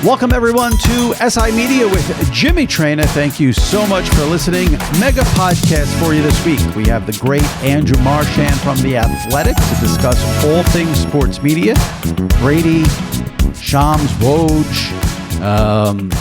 Welcome, everyone, to SI Media with Jimmy Traina. Thank you so much for listening. Mega podcast for you this week. We have the great Andrew Marchand from The Athletic to discuss all things sports media. Brady, Shams, Woj,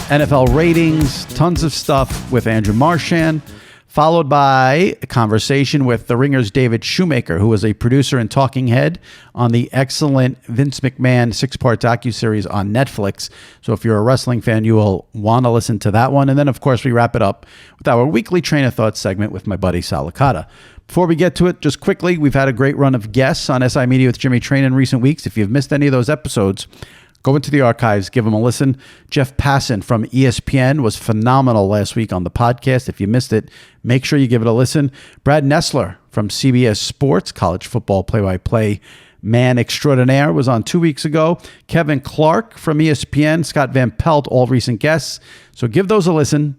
NFL ratings, tons of stuff with Andrew Marchand. Followed by a conversation with The Ringer's David Shoemaker, who was a producer and talking head on the excellent Vince McMahon 6-part docuseries on Netflix. So if you're a wrestling fan, you will want to listen to that one. And then, of course, we wrap it up with our weekly Traina Thoughts segment with my buddy Sal Licata. Before we get to it, just quickly, we've had a great run of guests on SI Media with Jimmy Traina in recent weeks. If you've missed any of those episodes, go into the archives, give them a listen. Jeff Passan from ESPN was phenomenal last week on the podcast. If you missed it, make sure you give it a listen. Brad Nessler from CBS Sports, college football play-by-play man extraordinaire, was on 2 weeks ago. Kevin Clark from ESPN, Scott Van Pelt, all recent guests. So give those a listen.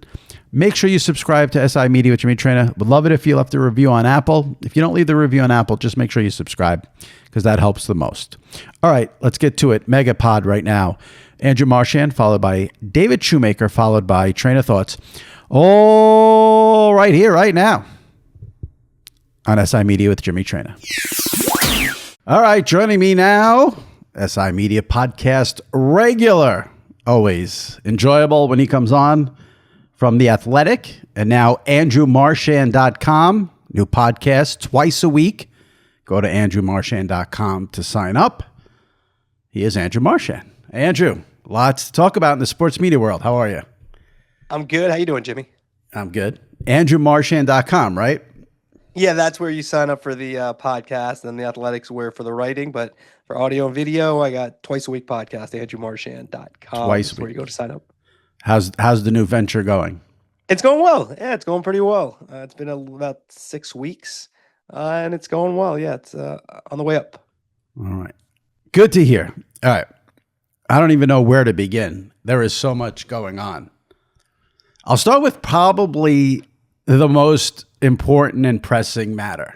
Make sure you subscribe to SI Media with Jimmy Traina. Would love it if you left a review on Apple. If you don't leave the review on Apple, just make sure you subscribe because that helps the most. All right, let's get to it. Mega pod right now. Andrew Marchand, followed by David Shoemaker, followed by Traina Thoughts. All right here, right now on SI Media with Jimmy Traina. All right, joining me now, SI Media podcast regular. Always enjoyable when he comes on. From The Athletic, and now AndrewMarchand.com. New podcast twice a week. Go to AndrewMarchand.com to sign up. He is Andrew Marchand. Andrew, lots to talk about in the sports media world. How are you? I'm good. How you doing, Jimmy? I'm good. AndrewMarchand.com, right? Yeah, that's where you sign up for the podcast, and The Athletic's where for the writing. But for audio and video, I got twice a week podcast, AndrewMarchand.com. Twice a week. Where you go to sign up. How's the new venture going? It's going well. Yeah, it's going pretty well. It's been about 6 weeks, and it's going well. Yeah, it's on the way up. All right. Good to hear. All right. I don't even know where to begin. There is so much going on. I'll start with probably the most important and pressing matter.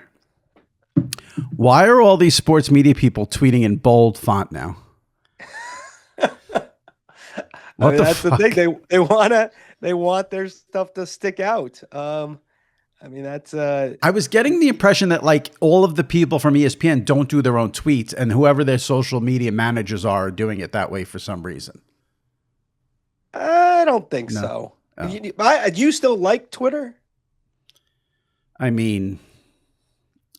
Why are all these sports media people tweeting in bold font now? That's the thing. They want their stuff to stick out. That's. I was getting the impression that like all of the people from ESPN don't do their own tweets, and whoever their social media managers are doing it that way for some reason. I don't think so. Oh. You still like Twitter? I mean,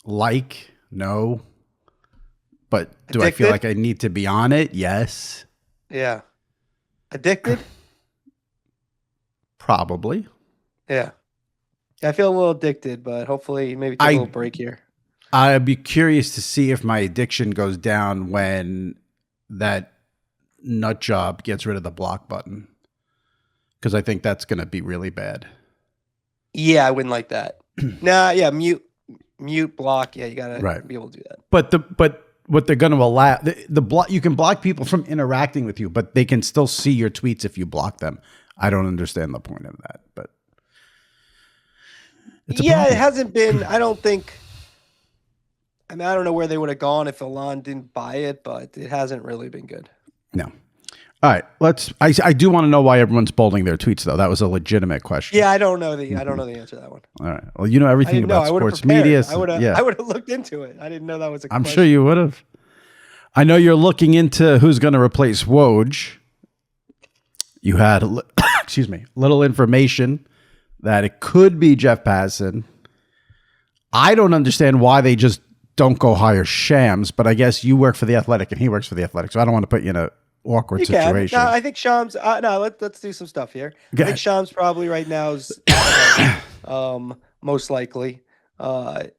no, but do I feel like I need to be on it? Yes. Yeah. Addicted? Probably. Yeah. I feel a little addicted, but hopefully maybe take a little break here. I'd be curious to see if my addiction goes down when that nut job gets rid of the block button. Because I think that's going to be really bad. Yeah, I wouldn't like that. Mute, block. Yeah, you got to be able to do that. But what they're going to allow, the block, you can block people from interacting with you, but they can still see your tweets if you block them. I don't understand the point of that, but it hasn't been. I don't think. I don't know where they would have gone if Elon didn't buy it, but it hasn't really been good. No. All right, I do want to know why everyone's bolding their tweets, though. That was a legitimate question. Yeah, I don't know the answer to that one. All right. Well, you know everything about sports media. I would have looked into it. I didn't know that was a question. I'm sure you would have. I know you're looking into who's going to replace Woj. You had, little information that it could be Jeff Passan. I don't understand why they just don't go hire Shams, but I guess you work for The Athletic and he works for The Athletic, so I don't want to put you in a awkward situation. No, I think Shams. Let's do some stuff here. I think Shams probably right now is most likely. I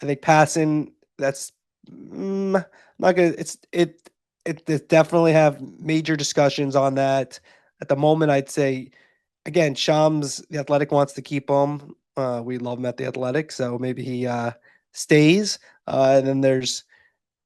think Passan. That's not good. It definitely have major discussions on that at the moment. I'd say again, Shams. The Athletic wants to keep him. We love him at The Athletic, so maybe he stays. And then there's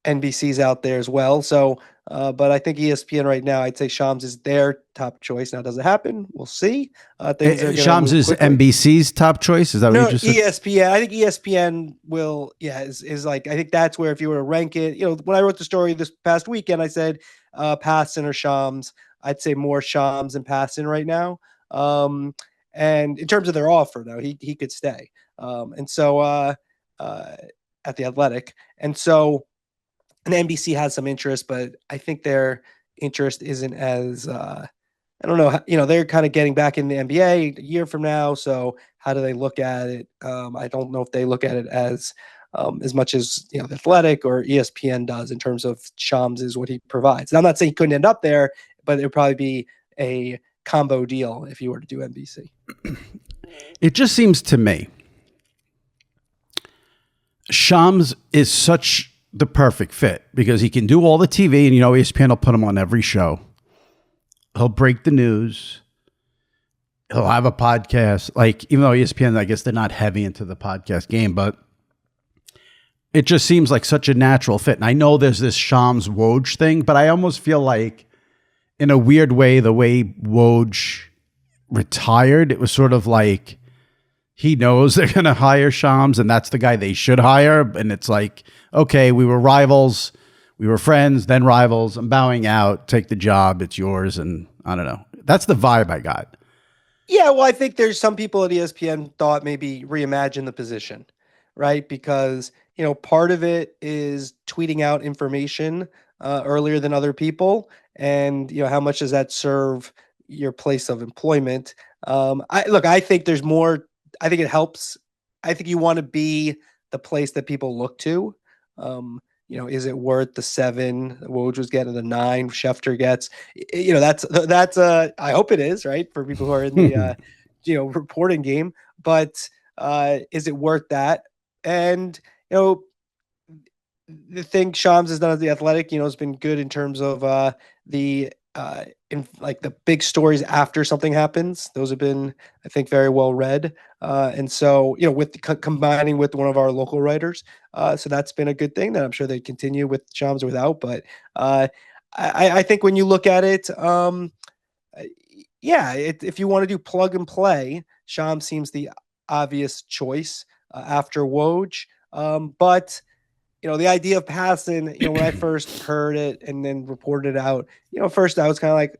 NBC's out there as well. So. But I think ESPN right now, I'd say Shams is their top choice. Now, does it happen? We'll see. Shams is NBC's top choice? Is that what you just said? ESPN. I think ESPN will, is like, I think that's where if you were to rank it, when I wrote the story this past weekend, I said Passan or Shams. I'd say more Shams and Passan right now. And in terms of their offer, though, he could stay. And so at the Athletic. And so and NBC has some interest, but I think their interest isn't as I don't know. They're kind of getting back in the NBA a year from now. So how do they look at it? I don't know if they look at it as much as the Athletic or ESPN does in terms of Shams is what he provides. And I'm not saying he couldn't end up there, but it would probably be a combo deal if you were to do NBC. It just seems to me Shams is such the perfect fit because he can do all the TV, and ESPN will put him on every show. He'll break the news. He'll have a podcast. Like, even though ESPN, I guess they're not heavy into the podcast game, but it just seems like such a natural fit. And I know there's this Shams Woj thing, but I almost feel like, in a weird way, the way Woj retired, it was sort of like he knows they're going to hire Shams, and that's the guy they should hire. And it's like, okay, we were rivals. We were friends, then rivals. I'm bowing out. Take the job. It's yours. And I don't know. That's the vibe I got. Yeah, well, I think there's some people at ESPN thought maybe reimagine the position, right? Because, part of it is tweeting out information earlier than other people. And, how much does that serve your place of employment? I think there's more. I think it helps. I think you want to be the place that people look to. Is it worth the 7 Woj was getting, the 9 Schefter gets? That's I hope it is, right, for people who are in the reporting game. But is it worth that? And the thing Shams has done at the Athletic, has been good in terms of the big stories after something happens. Those have been, I think, very well read. And so, with combining with one of our local writers, so that's been a good thing that I'm sure they continue with Shams or without. But I think when you look at it, if you want to do plug and play, Shams seems the obvious choice after Woj. But the idea of Passan, when I first heard it and then reported it out, first I was kind of like,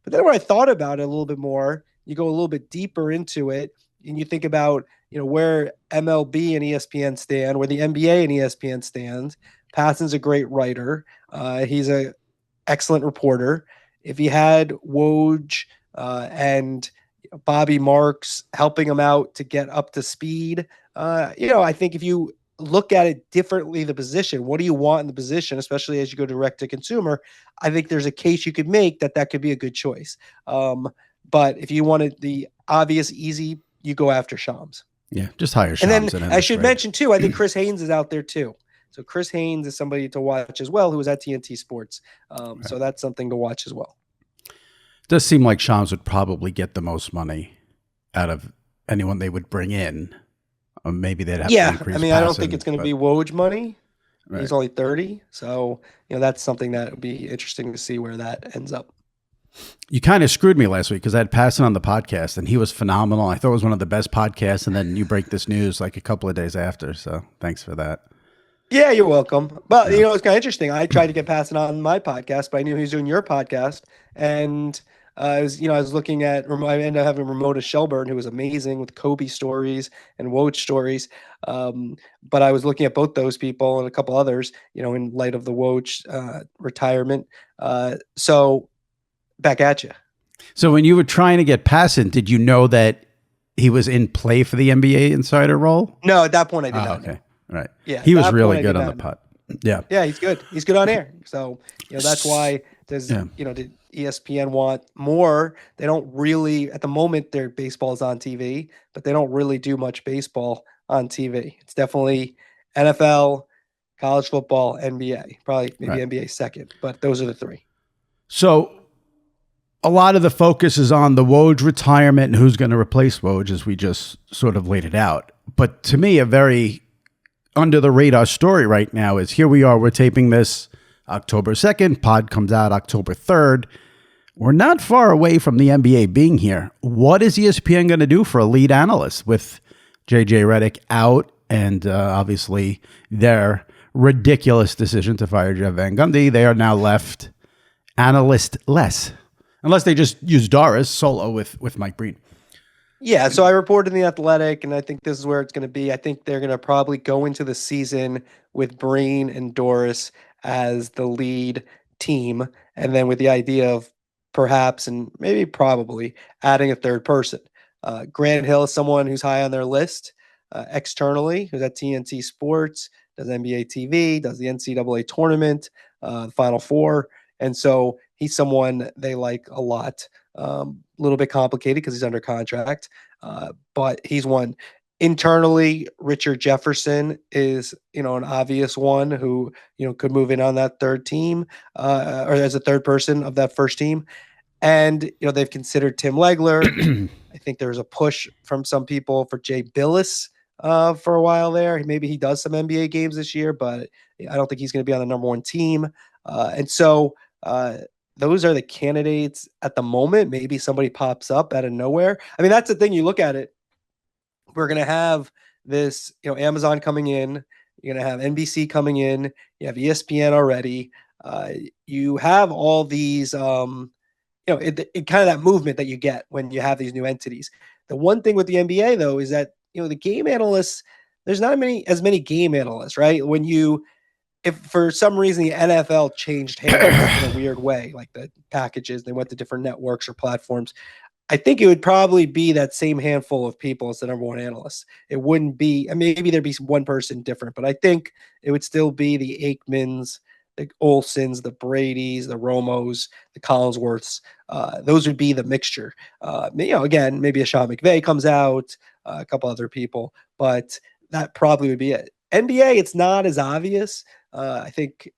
but then when I thought about it a little bit more, you go a little bit deeper into it and you think about, where MLB and ESPN stand, where the NBA and ESPN stands. Passan's a great writer. He's an excellent reporter. If he had Woj and Bobby Marks helping him out to get up to speed, I think if you look at it differently, the position, what do you want in the position, especially as you go direct to consumer, I think there's a case you could make that could be a good choice. But if you wanted the obvious easy, you go after Shams. Yeah, just hire Shams. And then I should mention too, I think Chris Haynes is out there too. So Chris Haynes is somebody to watch as well, who was at TNT Sports. So that's something to watch as well. It does seem like Shams would probably get the most money out of anyone they would bring in. Maybe they'd have to increase I don't think it's going to be Woj money. Right. He's only 30. So, that's something that would be interesting to see where that ends up. You kind of screwed me last week because I had Passan on the podcast and he was phenomenal. I thought it was one of the best podcasts. And then you break this news like a couple of days after. So thanks for that. Yeah, you're welcome. But, it's kind of interesting. I tried to get Passan on my podcast, but I knew he was doing your podcast. And I was looking at, I ended up having Ramona Shelburne, who was amazing with Kobe stories and Woj stories. But I was looking at both those people and a couple others, in light of the Woj retirement. So back at you. So when you were trying to get Passan, did you know that he was in play for the NBA insider role? No, at that point I did not. Okay. All right. Yeah. He was really good on the pod. Yeah. Yeah, he's good. He's good on air. So, that's why does, did ESPN want more? They don't really, at the moment, their baseball is on TV, but they don't really do much baseball on TV. It's definitely NFL, college football, NBA, probably maybe NBA second, but those are the 3. So a lot of the focus is on the Woj retirement and who's going to replace Woj, as we just sort of laid it out. But to me, a very under the radar story right now is here we are. We're taping this October 2nd. Pod comes out October 3rd. We're not far away from the NBA being here. What is ESPN going to do for a lead analyst with JJ Redick out and obviously their ridiculous decision to fire Jeff Van Gundy? They are now left analyst-less. unless they just use Doris solo with Mike Breen. Yeah, so I reported in The Athletic, and I think this is where it's going to be. I think they're going to probably go into the season with Breen and Doris as the lead team, and then with the idea of perhaps and maybe probably adding a third person. Grant Hill is someone who's high on their list externally, who's at TNT Sports, does NBA TV, does the NCAA tournament, the Final Four, and so he's someone they like a lot. A little bit complicated because he's under contract, but he's one. Internally, Richard Jefferson is, an obvious one who, could move in on that third team or as a third person of that first team. And, they've considered Tim Legler. I think there's a push from some people for Jay Billis for a while there. Maybe he does some NBA games this year, but I don't think he's going to be on the number one team. And so, those are the candidates at the moment. Maybe somebody pops up out of nowhere. I mean, that's the thing. You look at it. We're going to have this, Amazon coming in. You're going to have NBC coming in. You have ESPN already. You have all these, it kind of that movement that you get when you have these new entities. The one thing with the NBA, though, is that, the game analysts, there's not as many game analysts, right? If for some reason the NFL changed hands in a weird way, like the packages, they went to different networks or platforms, I think it would probably be that same handful of people as the number one analysts. It wouldn't be, and maybe there'd be one person different, but I think it would still be the Aikmans, the Olsons, the Bradys, the Romos, the Collinsworths. Those would be the mixture. Again, maybe a Sean McVay comes out, a couple other people, but that probably would be it. NBA, it's not as obvious. I think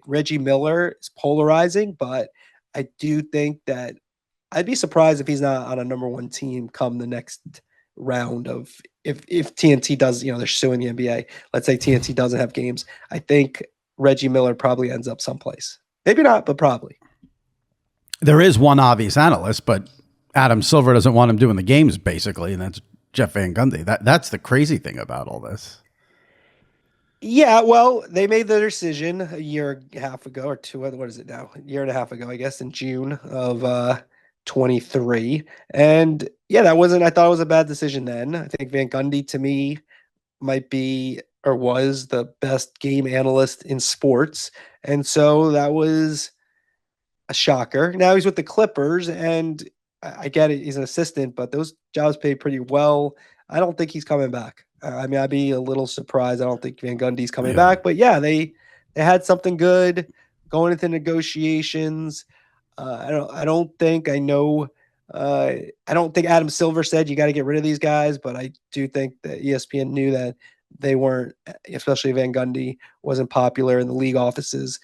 Reggie Miller is polarizing, but I do think that I'd be surprised if he's not on a number one team come the next round of if TNT does, they're suing the NBA. Let's say TNT doesn't have games. I think Reggie Miller probably ends up someplace. Maybe not, but probably. There is one obvious analyst, but Adam Silver doesn't want him doing the games, basically, and that's Jeff Van Gundy. That's the crazy thing about all this. Yeah, well, they made the decision a year and a half ago or two. What is it now? A year and a half ago, I guess, in June of 23. And yeah, I thought it was a bad decision then. I think Van Gundy to me might be or was the best game analyst in sports. And so that was a shocker. Now he's with the Clippers, and I get it. He's an assistant, but those jobs pay pretty well. I don't think he's coming back. I mean, I'd be a little surprised. I don't think Van Gundy's coming back, but yeah, they had something good going into negotiations. I don't think Adam Silver said you got to get rid of these guys, but I do think that ESPN knew that they weren't, especially Van Gundy wasn't popular in the league offices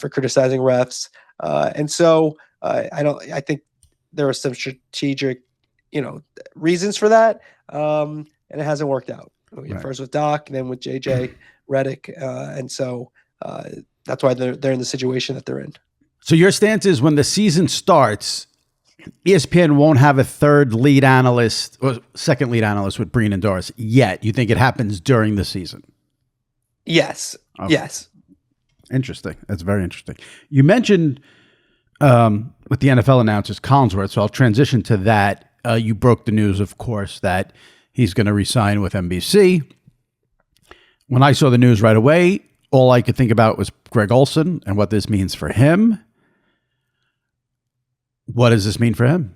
for criticizing refs. And so I think there were some strategic, reasons for that. And it hasn't worked out. Right. First with Doc, and then with JJ Redick. And so that's why they're in the situation that they're in. So your stance is when the season starts, ESPN won't have a third lead analyst or second lead analyst with Breen and Doris yet. You think it happens during the season? Yes. Okay. Yes. Interesting. That's very interesting. You mentioned with the NFL announcers, Collinsworth, so I'll transition to that. You broke the news, of course, that he's going to resign with NBC. When I saw the news right away, all I could think about was Greg Olsen and what this means for him. What does this mean for him?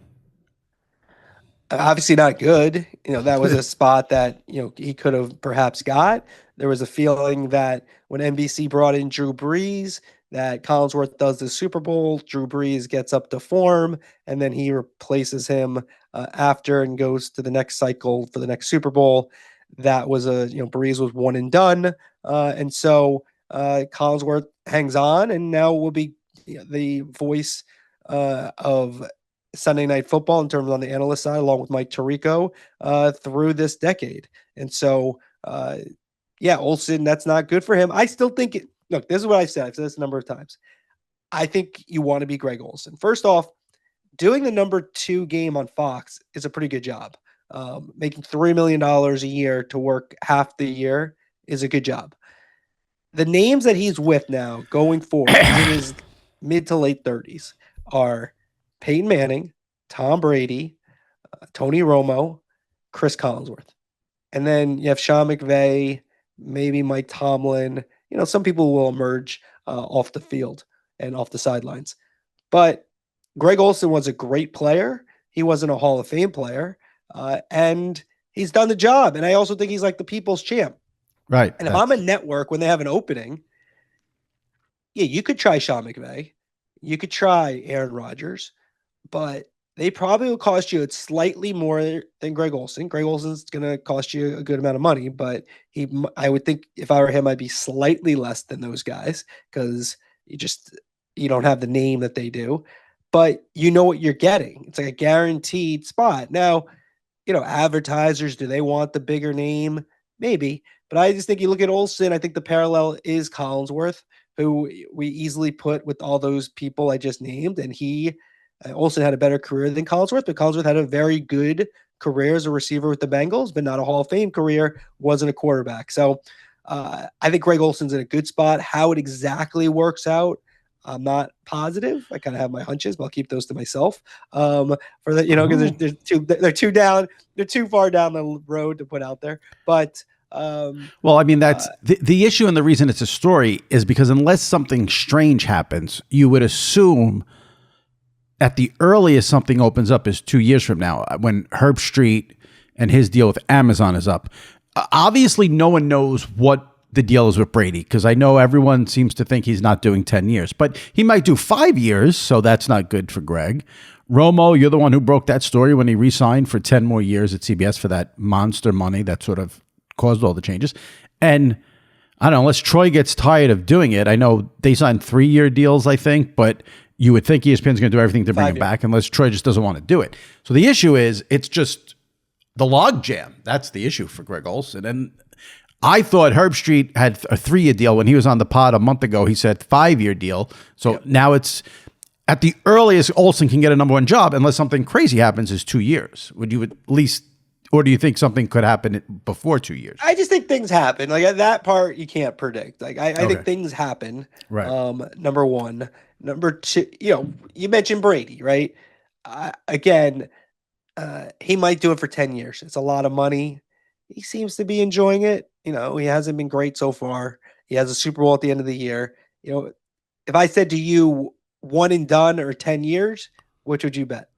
Obviously not good. That was a spot that, he could have perhaps got. There was a feeling that when NBC brought in Drew Brees, that Collinsworth does the Super Bowl, Drew Brees gets up to form, and then he replaces him after and goes to the next cycle for the next Super Bowl. That was Brees was one and done. And so Collinsworth hangs on and now will be the voice of Sunday Night Football in terms of on the analyst side, along with Mike Tirico through this decade. And so, Olsen, that's not good for him. I still think look, this is what I've said this a number of times. I think you want to be Greg Olsen. First off, doing the number 2 game on Fox is a pretty good job. Making $3 million a year to work half the year is a good job. The names that he's with now going forward in his mid to late 30s are Peyton Manning, Tom Brady, Tony Romo, Chris Collinsworth. And then you have Sean McVay, maybe Mike Tomlin. Some people will emerge off the field and off the sidelines. But Greg Olsen was a great player. He wasn't a Hall of Fame player. And he's done the job. And I also think he's like the people's champ. Right. And if I'm a network, when they have an opening, yeah, you could try Sean McVay. You could try Aaron Rodgers. But they probably will cost you slightly more than Greg Olsen. Greg Olsen's going to cost you a good amount of money, but I would think if I were him, I'd be slightly less than those guys because you don't have the name that they do, but you know what you're getting. It's like a guaranteed spot. Now, advertisers, do they want the bigger name? Maybe, but I just think you look at Olsen, I think the parallel is Collinsworth, who we easily put with all those people I just named, and Olsen had a better career than Collinsworth, but Collinsworth had a very good career as a receiver with the Bengals, but not a Hall of Fame career, wasn't a quarterback. So I think Greg Olsen's in a good spot. How it exactly works out, I'm not positive. I kind of have my hunches, but I'll keep those to myself. For that, because they're too far down the road to put out there. But well, I mean, that's the issue, and the reason it's a story is because unless something strange happens, you would assume at the earliest something opens up is 2 years from now when Herb Street and his deal with Amazon is up. Obviously, no one knows what the deal is with Brady because I know everyone seems to think he's not doing 10 years, but he might do 5 years, so that's not good for Greg. Romo, you're the one who broke that story when he re-signed for 10 more years at CBS for that monster money that sort of caused all the changes. And I don't know, unless Troy gets tired of doing it, I know they signed 3-year deals, I think, but you would think ESPN's going to do everything to bring him back unless Troy just doesn't want to do it. So the issue is it's just the log jam. That's the issue for Greg Olsen. And I thought Herb Street had a 3-year deal. When he was on the pod a month ago, he said 5-year deal. So now it's at the earliest Olsen can get a number one job unless something crazy happens is 2 years. Would you at least, or do you think something could happen before 2 years? I just think things happen. Like that part you can't predict. Like I think things happen. Right. Number one. Number two, you mentioned Brady, right? Again, he might do it for 10 years. It's a lot of money. He seems to be enjoying it. He hasn't been great so far. He has a Super Bowl at the end of the year. If I said to you 1 and done or 10 years, which would you bet?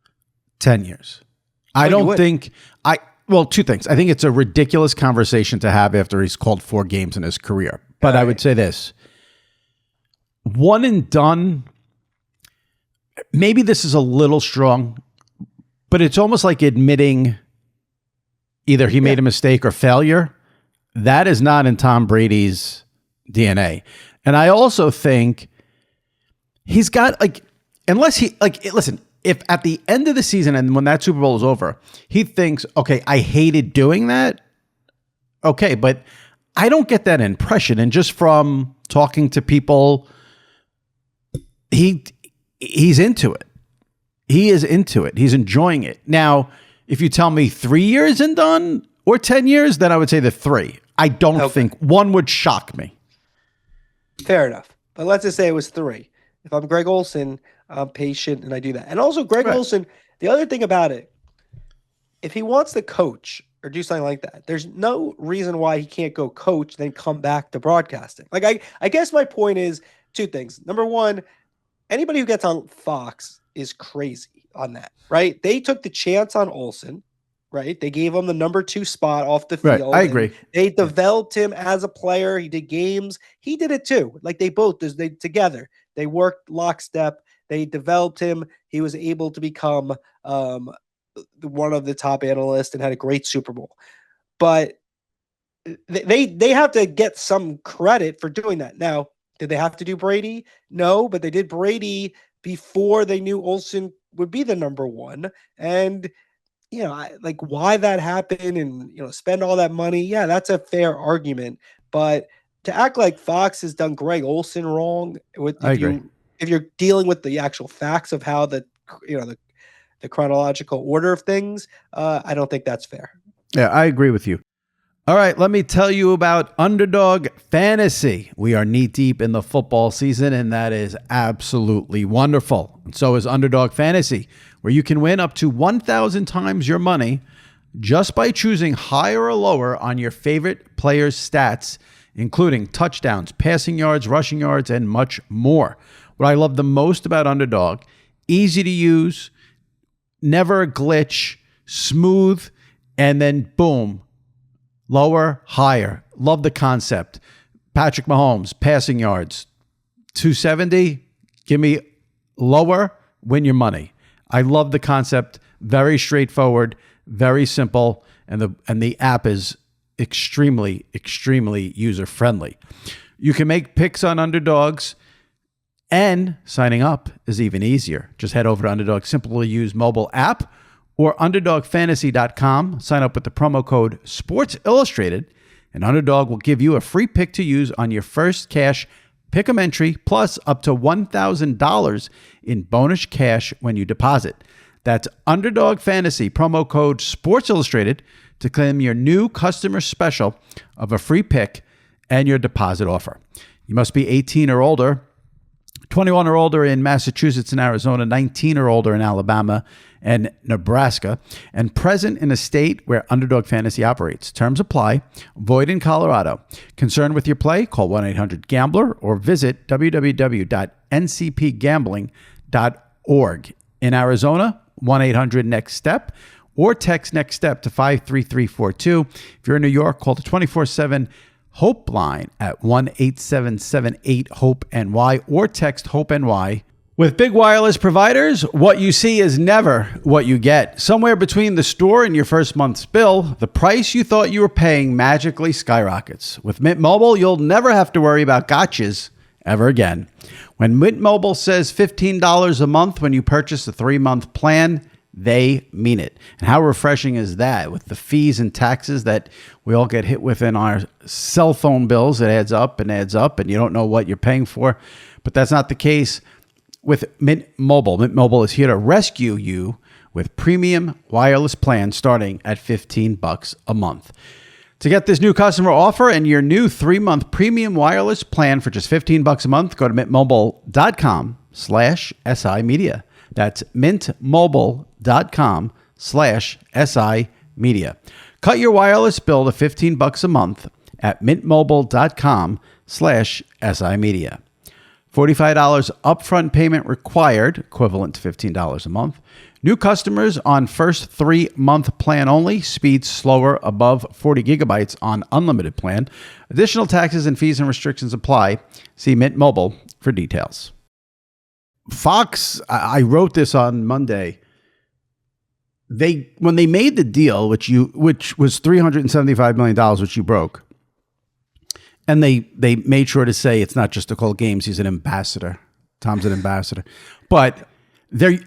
10 years. I don't think well, 2 things. I think it's a ridiculous conversation to have after he's called 4 games in his career. But I would say this. 1 and done, maybe this is a little strong, but it's almost like admitting either he made a mistake or failure. That is not in Tom Brady's DNA. And I also think he's got listen, if at the end of the season and when that Super Bowl is over, he thinks, okay, I hated doing that. Okay, but I don't get that impression. And just from talking to people, he's into it. He is into it. He's enjoying it. Now, if you tell me 3 years and done or 10 years, then I would say the 3. I don't think 1 would shock me. Fair enough. But let's just say it was 3. If I'm Greg Olsen, I'm patient and I do that. And also Greg Olsen, the other thing about it, if he wants to coach or do something like that, there's no reason why he can't go coach, then come back to broadcasting. Like I guess my point is 2 things. Number one, anybody who gets on Fox is crazy on that, right? They took the chance on Olsen, right? They gave him the number 2 spot off the field. Right. I agree. They developed him as a player. He did games. He did it too. Like they together. They worked lockstep. They developed him. He was able to become one of the top analysts and had a great Super Bowl. But they have to get some credit for doing that. Now, did they have to do Brady? No, but they did Brady before they knew Olsen would be the number 1. And, like why that happened and, spend all that money. Yeah, that's a fair argument. But to act like Fox has done Greg Olsen wrong if you're dealing with the actual facts of how the chronological order of things, I don't think that's fair. Yeah, I agree with you. All right, let me tell you about Underdog Fantasy. We are knee deep in the football season, and that is absolutely wonderful. And so is Underdog Fantasy, where you can win up to 1,000 times your money just by choosing higher or lower on your favorite players' stats, including touchdowns, passing yards, rushing yards, and much more. What I love the most about Underdog, easy to use, never a glitch, smooth, and then boom, lower, higher. Love the concept. Patrick Mahomes, passing yards, 270. Give me lower, win your money. I love the concept. Very straightforward, very simple, and the app is extremely, extremely user-friendly. You can make picks on underdogs, and signing up is even easier. Just head over to Underdog's simply use mobile app or UnderdogFantasy.com. Sign up with the promo code Sports Illustrated, and Underdog will give you a free pick to use on your first cash pick'em entry, plus up to $1,000 in bonus cash when you deposit. That's Underdog Fantasy, promo code Sports Illustrated, to claim your new customer special of a free pick and your deposit offer. You must be 18 or older, 21 or older in Massachusetts and Arizona, 19 or older in Alabama and Nebraska, and present in a state where Underdog Fantasy operates. Terms apply. Void in Colorado. Concerned with your play? Call 1-800-GAMBLER or visit www.ncpgambling.org. In Arizona, 1-800-NEXT-STEP or text NEXT STEP to 53342. If you're in New York, call the 24/7 Hope line at 1-877-8-HOPE-NY or text HOPE-NY. With big wireless providers, what you see is never what you get. Somewhere between the store and your first month's bill, the price you thought you were paying magically skyrockets. With Mint Mobile, you'll never have to worry about gotchas ever again. When Mint Mobile says $15 a month when you purchase a 3-month plan, they mean it. And how refreshing is that? With the fees and taxes that we all get hit with in our cell phone bills, it adds up, and you don't know what you're paying for. But that's not the case with Mint Mobile. Mint Mobile is here to rescue you with premium wireless plans starting at $15 a month. To get this new customer offer and your new 3-month premium wireless plan for just $15 a month, go to mintmobile.com/SI Media. That's mintmobile.com/SI Media. Cut your wireless bill to $15 a month at mintmobile.com/SI Media. $45 upfront payment required, equivalent to $15 a month. New customers on first 3-month plan only. Speeds slower above 40 gigabytes on unlimited plan. Additional taxes and fees and restrictions apply. See Mint Mobile for details. Fox, I wrote this on Monday. When they made the deal, which was $375 million, which you broke, and they made sure to say it's not just to call games. He's an ambassador. Tom's an ambassador. But they've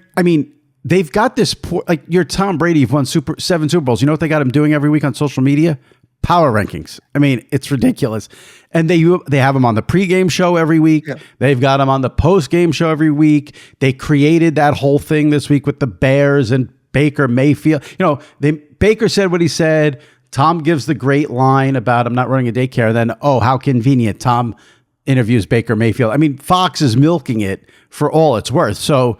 got this like you're Tom Brady. You've won 7 Super Bowls. You know what they got him doing every week on social media? Power rankings. I mean, it's ridiculous. And they have him on the pregame show every week. Yeah. They've got him on the postgame show every week. They created that whole thing this week with the Bears and Baker Mayfield. Baker said what he said. Tom gives the great line about I'm not running a daycare. Then, oh, how convenient. Tom interviews Baker Mayfield. I mean, Fox is milking it for all it's worth. So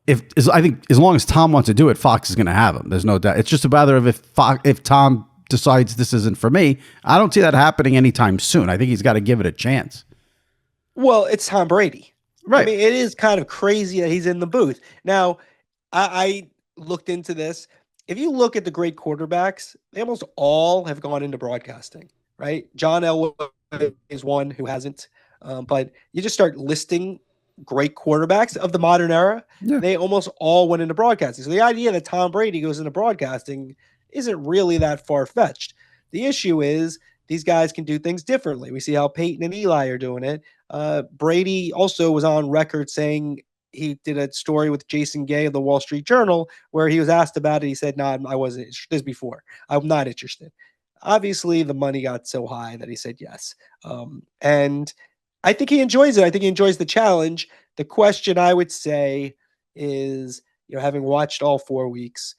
I think as long as Tom wants to do it, Fox is going to have him. There's no doubt. It's just a matter of if Tom decides this isn't for me. I don't see that happening anytime soon. I think he's got to give it a chance. Well, it's Tom Brady. Right. I mean, it is kind of crazy that he's in the booth. Now, I looked into this. If you look at the great quarterbacks, they almost all have gone into broadcasting, right? John Elway is one who hasn't. But you just start listing great quarterbacks of the modern era. Yeah. They almost all went into broadcasting. So the idea that Tom Brady goes into broadcasting isn't really that far-fetched. The issue is these guys can do things differently. We see how Peyton and Eli are doing it. Brady also was on record saying he did a story with Jason Gay of the Wall Street Journal where he was asked about it. He said, no, I wasn't interested. This before. I'm not interested. Obviously, the money got so high that he said yes. And I think he enjoys it. I think he enjoys the challenge. The question I would say is, having watched all 4 weeks,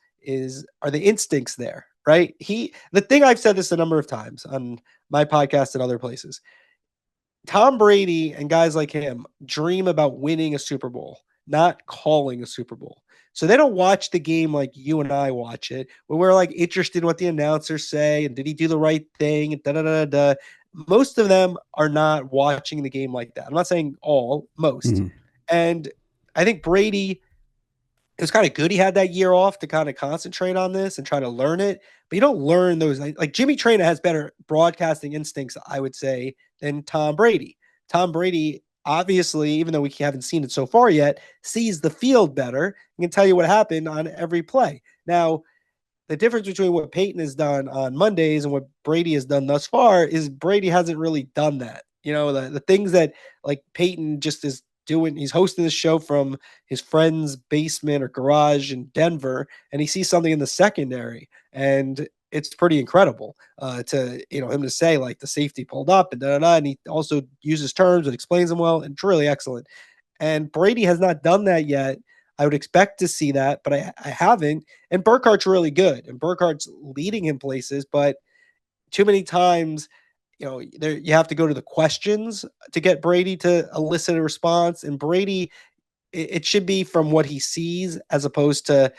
are the instincts there? right? The thing I've said this a number of times on my podcast and other places. Tom Brady and guys like him dream about winning a Super Bowl, not calling a Super Bowl. So they don't watch the game like you and I watch it, where we're like interested in what the announcers say and did he do the right thing and da da da da. Most of them are not watching the game like that. I'm not saying all, most. And I think Brady, it was kind of good he had that year off to kind of concentrate on this and try to learn it. But you don't learn those. Like Jimmy Traina has better broadcasting instincts, I would say, than Tom Brady. Tom Brady, obviously, even though we haven't seen it so far yet, sees the field better and can tell you what happened on every play. Now, the difference between what Peyton has done on Mondays and what Brady has done thus far is Brady hasn't really done that. You know, the things that like Peyton just is doing, he's hosting this show from his friend's basement or garage in Denver, and he sees something in the secondary, and it's pretty incredible to, you know, him to say like the safety pulled up and da da da, and he also uses terms and explains them well, and it's really excellent. And Brady has not done that yet. I would expect to see that, but I haven't. And Burkhardt's really good, and Burkhardt's leading him places, but too many times, you know, there you have to go to the questions to get Brady to elicit a response. And Brady, it should be from what he sees as opposed to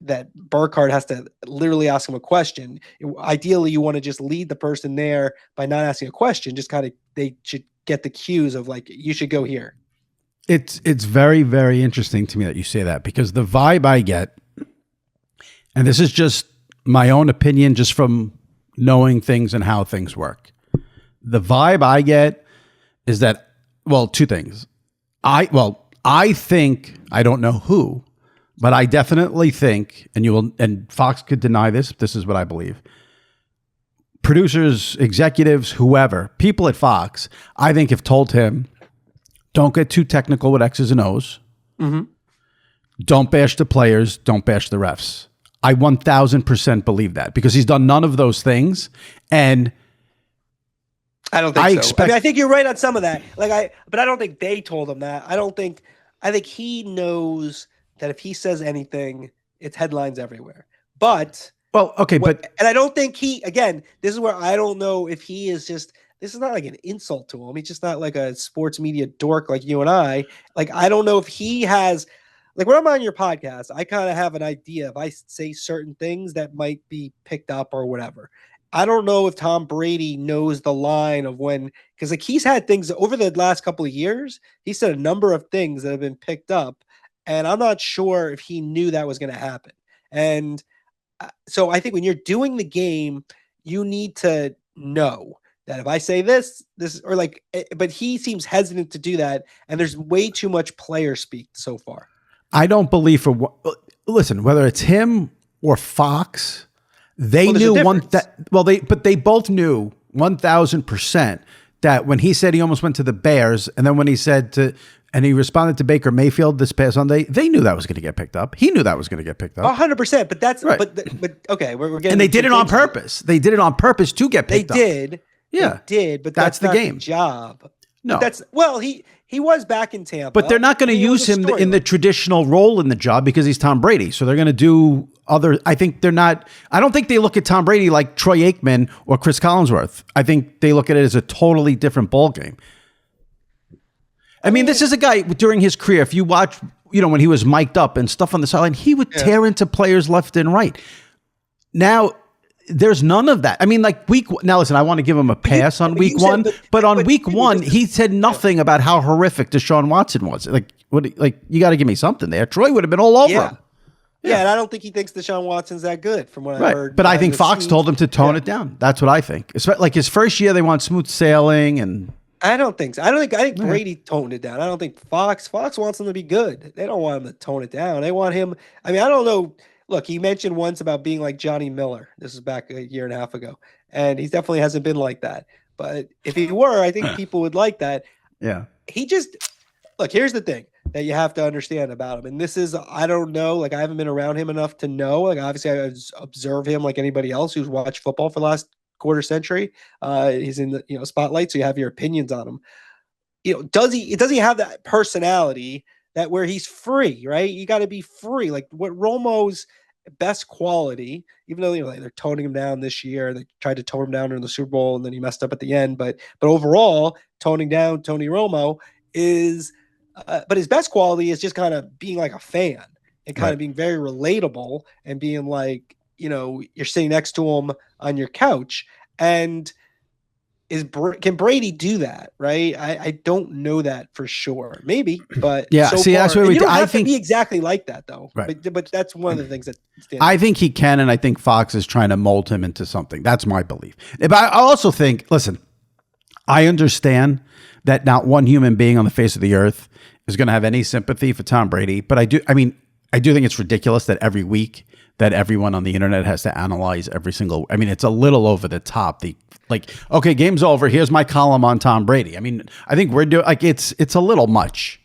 that Burkhardt has to literally ask him a question. Ideally, you want to just lead the person there by not asking a question. Just kind of, they should get the cues of like, you should go here. It's very, very interesting to me that you say that, because the vibe I get, and this is just my own opinion, just from knowing things and how things work. The vibe I get is that, well, two things. I think, I don't know who, but I definitely think, and Fox could deny this, this is what I believe. Producers, executives, whoever, people at Fox, I think have told him, don't get too technical with X's and O's. Mm-hmm. Don't bash the players. Don't bash the refs. I 1000% believe that, because he's done none of those things. And I don't think so. I mean, I think you're right on some of that. But I don't think they told him that. I think he knows that if he says anything, it's headlines everywhere. But well, okay, and I don't think this is where I don't know if he is just, this is not like an insult to him. He's just not like a sports media dork like you and I. Like, I don't know if he has, like when I'm on your podcast, I kind of have an idea if I say certain things that might be picked up or whatever. I don't know if Tom Brady knows the line of when, because like he's had things over the last couple of years. He said a number of things that have been picked up, and I'm not sure if he knew that was going to happen. And so I think when you're doing the game, you need to know that if I say this, or like, but he seems hesitant to do that. And there's way too much player speak so far. I don't believe listen, whether it's him or Fox, they knew they both knew 1000% that when he said he almost went to the Bears, and then when he said and he responded to Baker Mayfield this past Sunday, they knew that was going to get picked up. He knew that was going to get picked up. 100%. But that's right. But okay, we're getting. And they did it on purpose. They did it on purpose to get picked up. They did. Yeah, they did. But that's the not game. The job. No, he was back in Tampa, but they're not going to use him in the traditional role in the job because he's Tom Brady. So they're going to do other. I think they're not. I don't think they look at Tom Brady like Troy Aikman or Chris Collinsworth. I think they look at it as a totally different ballgame. I mean, this is a guy during his career. If you watch, when he was mic'd up and stuff on the sideline, he would tear into players left and right. Now, there's none of that. I mean, like now listen, I want to give him a pass on week one, but on week one, he said nothing about how horrific Deshaun Watson was. Like, you got to give me something there. Troy would have been all over him. Yeah, and I don't think he thinks Deshaun Watson's that good from what I heard. But I think Fox told him to tone it down. That's what I think. It's like his first year, they want smooth sailing, and I don't think so. I think Brady toned it down. I don't think Fox wants him to be good. They don't want him to tone it down. They want him. I mean, I don't know. Look, he mentioned once about being like Johnny Miller. This is back a year and a half ago. And he definitely hasn't been like that. But if he were, I think people would like that. Yeah. Look, here's the thing that you have to understand about him. And this is, I don't know, like I haven't been around him enough to know. Like obviously I observe him like anybody else who's watched football for the last quarter century. He's in the spotlight, so you have your opinions on him. Does he have that personality that where he's free, right? You got to be free. Like what Romo's best quality, even though like, they're toning him down this year. They tried to tone him down in the Super Bowl, and then he messed up at the end. But overall, toning down Tony Romo is, but his best quality is just kind of being like a fan and kind of being very relatable and being like, you're sitting next to him on your couch. And can Brady do that? Right? I don't know that for sure. Maybe, but yeah. so See, far, that's what you don't I have think, to be exactly like that, though. Right. But that's one of the things that I think he can, and I think Fox is trying to mold him into something. That's my belief. But I also think, listen, I understand that not one human being on the face of the earth is going to have any sympathy for Tom Brady. But I do think it's ridiculous that every week that everyone on the internet has to analyze every single. I mean, it's a little over the top. Okay, game's over. Here's my column on Tom Brady. I mean, I think we're doing it's a little much.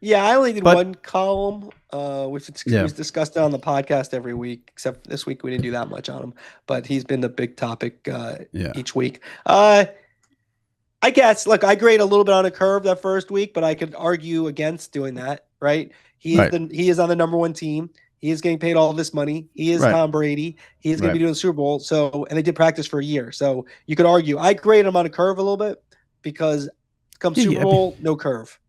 Yeah, I only did one column, which was discussed on the podcast every week, except this week we didn't do that much on him. But he's been the big topic each week. I guess, look, I grade a little bit on a curve that first week, but I could argue against doing that, right? He is on the number one team. He is getting paid all this money. He is Tom Brady. He is going to be doing the Super Bowl. So, and they did practice for a year. So you could argue. I grade him on a curve a little bit because come Super Bowl, no curve.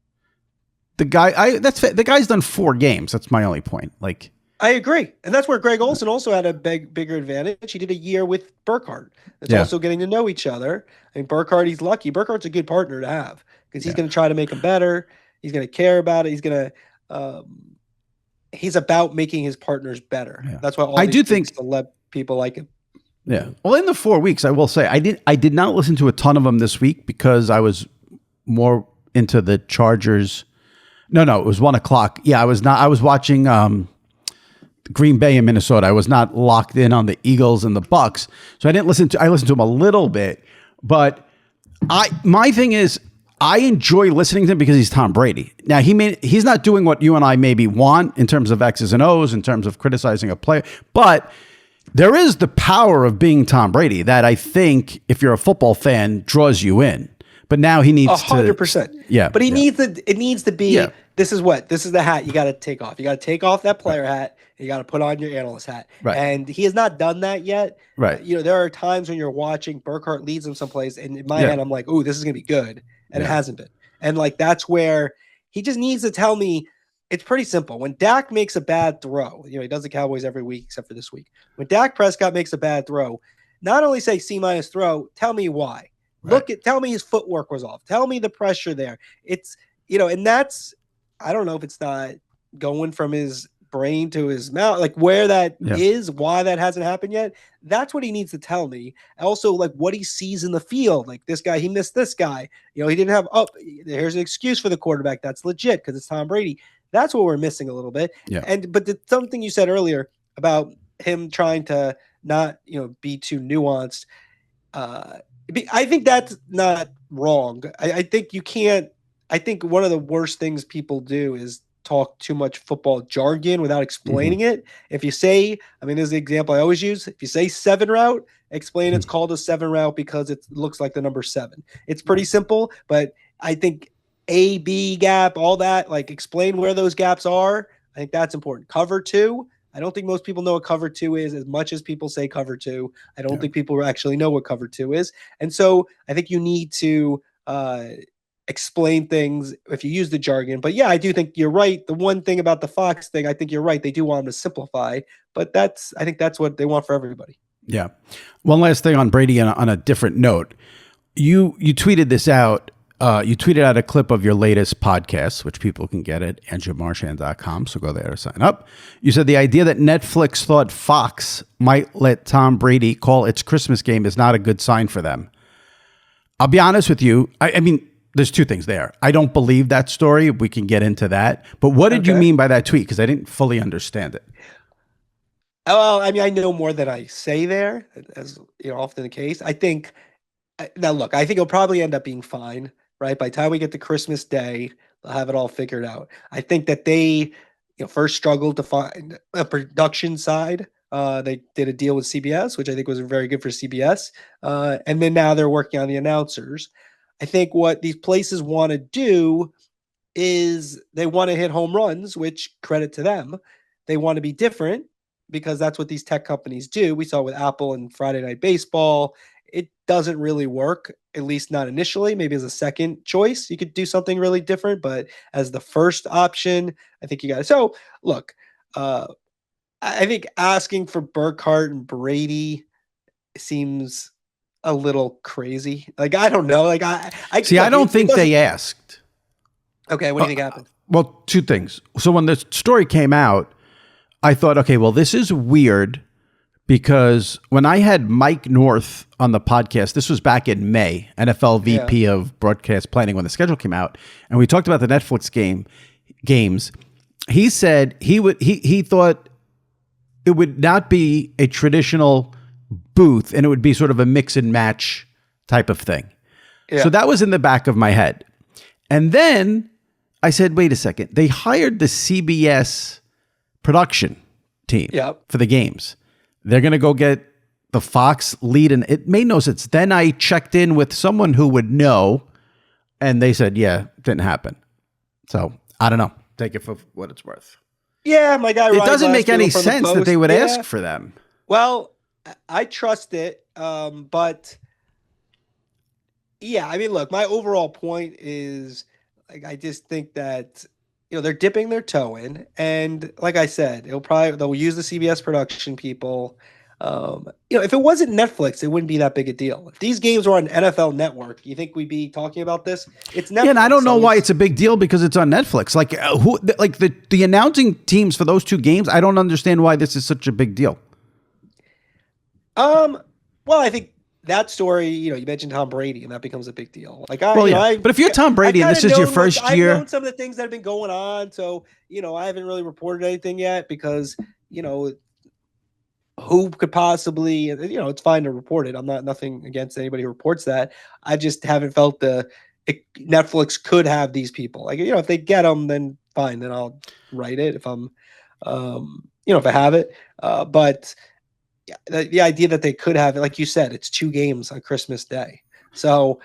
The guy's done 4 games. That's my only point. Like, I agree. And that's where Greg Olsen also had a bigger advantage. He did a year with Burkhardt. It's also getting to know each other. I mean, Burkhardt, he's lucky. Burkhardt's a good partner to have because he's going to try to make him better. He's going to care about it. He's going to, he's about making his partners better. Yeah. That's why all these celeb people like him. Yeah. Well, in the 4 weeks, I will say I did not listen to a ton of them this week because I was more into the Chargers. No, it was 1:00. Yeah, I was not. I was watching Green Bay and Minnesota. I was not locked in on the Eagles and the Bucks, so I didn't listen to. I listened to him a little bit, but my thing is I enjoy listening to him because he's Tom Brady. Now he's not doing what you and I maybe want in terms of X's and O's, in terms of criticizing a player, but there is the power of being Tom Brady that I think if you're a football fan draws you in. But now he needs 100%. Yeah. But it needs to be, this is the hat you got to take off. You got to take off that player hat. And you got to put on your analyst hat. Right. And he has not done that yet. Right. There are times when you're watching Burkhardt leads him someplace. And in my head, I'm like, oh, this is going to be good. And it hasn't been. And like, that's where he just needs to tell me. It's pretty simple. When Dak makes a bad throw, he does the Cowboys every week except for this week. When Dak Prescott makes a bad throw, not only say C- throw, tell me why. Tell me his footwork was off. Tell me the pressure there. It's, and that's, I don't know if it's not going from his brain to his mouth, like where that is, why that hasn't happened yet. That's what he needs to tell me. Also, like what he sees in the field, like this guy, he missed this guy. He didn't have, here's an excuse for the quarterback. That's legit because it's Tom Brady. That's what we're missing a little bit. Yeah. But something you said earlier about him trying to not, be too nuanced. I think that's not wrong. I think you can't. I think one of the worst things people do is talk too much football jargon without explaining it. If you say, this is the example I always use. If you say 7 route, explain it's called a 7 route because it looks like the number 7. It's pretty simple, but I think A, B gap, all that, like explain where those gaps are. I think that's important. Cover 2. I don't think most people know what cover 2 is as much as people say cover 2. I don't think people actually know what cover 2 is. And so I think you need to explain things if you use the jargon. But yeah, I do think you're right. The one thing about the Fox thing, I think you're right. They do want them to simplify, but I think that's what they want for everybody. Yeah. One last thing on Brady on a different note. You tweeted this out. You tweeted out a clip of your latest podcast, which people can get at andrewmarchand.com. So go there to sign up. You said the idea that Netflix thought Fox might let Tom Brady call its Christmas game is not a good sign for them. I'll be honest with you. I mean, there's 2 things there. I don't believe that story. We can get into that. But what did you mean by that tweet? Because I didn't fully understand it. Well, I know more than I say there, as often the case. I think it'll probably end up being fine. Right. By the time we get to Christmas Day, they'll have it all figured out. I think that they, first struggled to find a production side. They did a deal with CBS, which I think was very good for CBS. And then now they're working on the announcers. I think what these places want to do is they want to hit home runs, which credit to them. They want to be different. because that's what these tech companies do. We saw with Apple and Friday Night Baseball. It doesn't really work, at least not initially. Maybe as a second choice, you could do something really different, but as the first option, I think you got it. So look, I think asking for Burkhardt and Brady seems a little crazy. Like, I don't know. Like, See, look, I don't think they asked. Okay, what do you think happened? Well, two things. So when the story came out, I thought, okay, well, this is weird because when I had Mike North on the podcast, this was back in May, NFL VP of broadcast planning when the schedule came out, and we talked about the Netflix games. He said he thought it would not be a traditional booth and it would be sort of a mix and match type of thing. Yeah. So that was in the back of my head. And then I said, wait a second. They hired the CBS production team for the games. They're going to go get the Fox lead. And it made no sense. Then I checked in with someone who would know. And they said, yeah, it didn't happen. So I don't know. Take it for what it's worth. Yeah, my guy. It doesn't make any sense that they would ask for them. Well, I trust it. But yeah, I mean, look, my overall point is, like, I just think that, they're dipping their toe in, and like I said, they'll use the CBS production people. If it wasn't Netflix, it wouldn't be that big a deal. If these games were on NFL Network, you think we'd be talking about this? It's Netflix. Yeah, and I don't know why it's a big deal because it's on Netflix. Like the announcing teams for those two games, I don't understand why this is such a big deal. Well, I think that story, you mentioned Tom Brady, and that becomes a big deal. Like, but if you're Tom Brady and this is your first year, I've known some of the things that have been going on. So, I haven't really reported anything yet because, who could possibly, it's fine to report it. I'm nothing against anybody who reports that. I just haven't felt Netflix could have these people. Like, if they get them, then fine. Then I'll write it if I'm, if I have it. But yeah, the idea that they could have, like you said, it's 2 games on Christmas Day. So,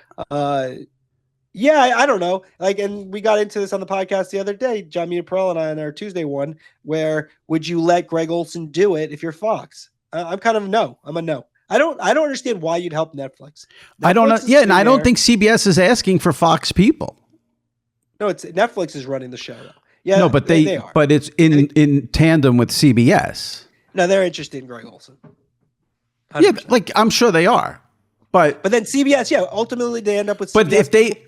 yeah, I don't know. Like, and we got into this on the podcast the other day, John Meaperell and I on our Tuesday one, where would you let Greg Olson do it if you're Fox? I'm kind of no. I'm a no. I don't understand why you'd help Netflix. I don't know. Yeah, and I don't think CBS is asking for Fox people. No, it's Netflix is running the show though. Yeah, no, but they are. But it's in tandem with CBS. No, they're interested in Greg Olson. 100%. Yeah, like I'm sure they are. But then CBS, ultimately they end up with CBS. But if they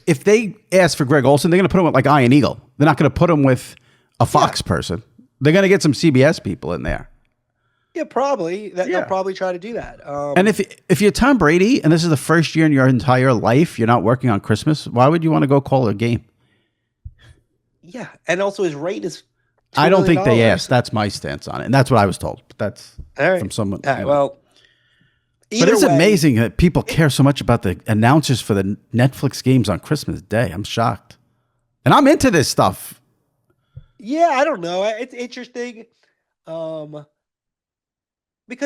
if they ask for Greg Olson, they're going to put him with like Ian Eagle. They're not going to put him with a Fox person. They're going to get some CBS people in there. Yeah, probably. They'll probably try to do that. And if you're Tom Brady and this is the first year in your entire life you're not working on Christmas, why would you want to go call a game? Yeah, and also his rate is I don't think they asked. That's my stance on it. And that's what I was told. But that's from someone. All right, well, but it's amazing that people care so much about the announcers for the Netflix games on Christmas Day. I'm shocked. And I'm into this stuff. Yeah, I don't know. It's interesting. Because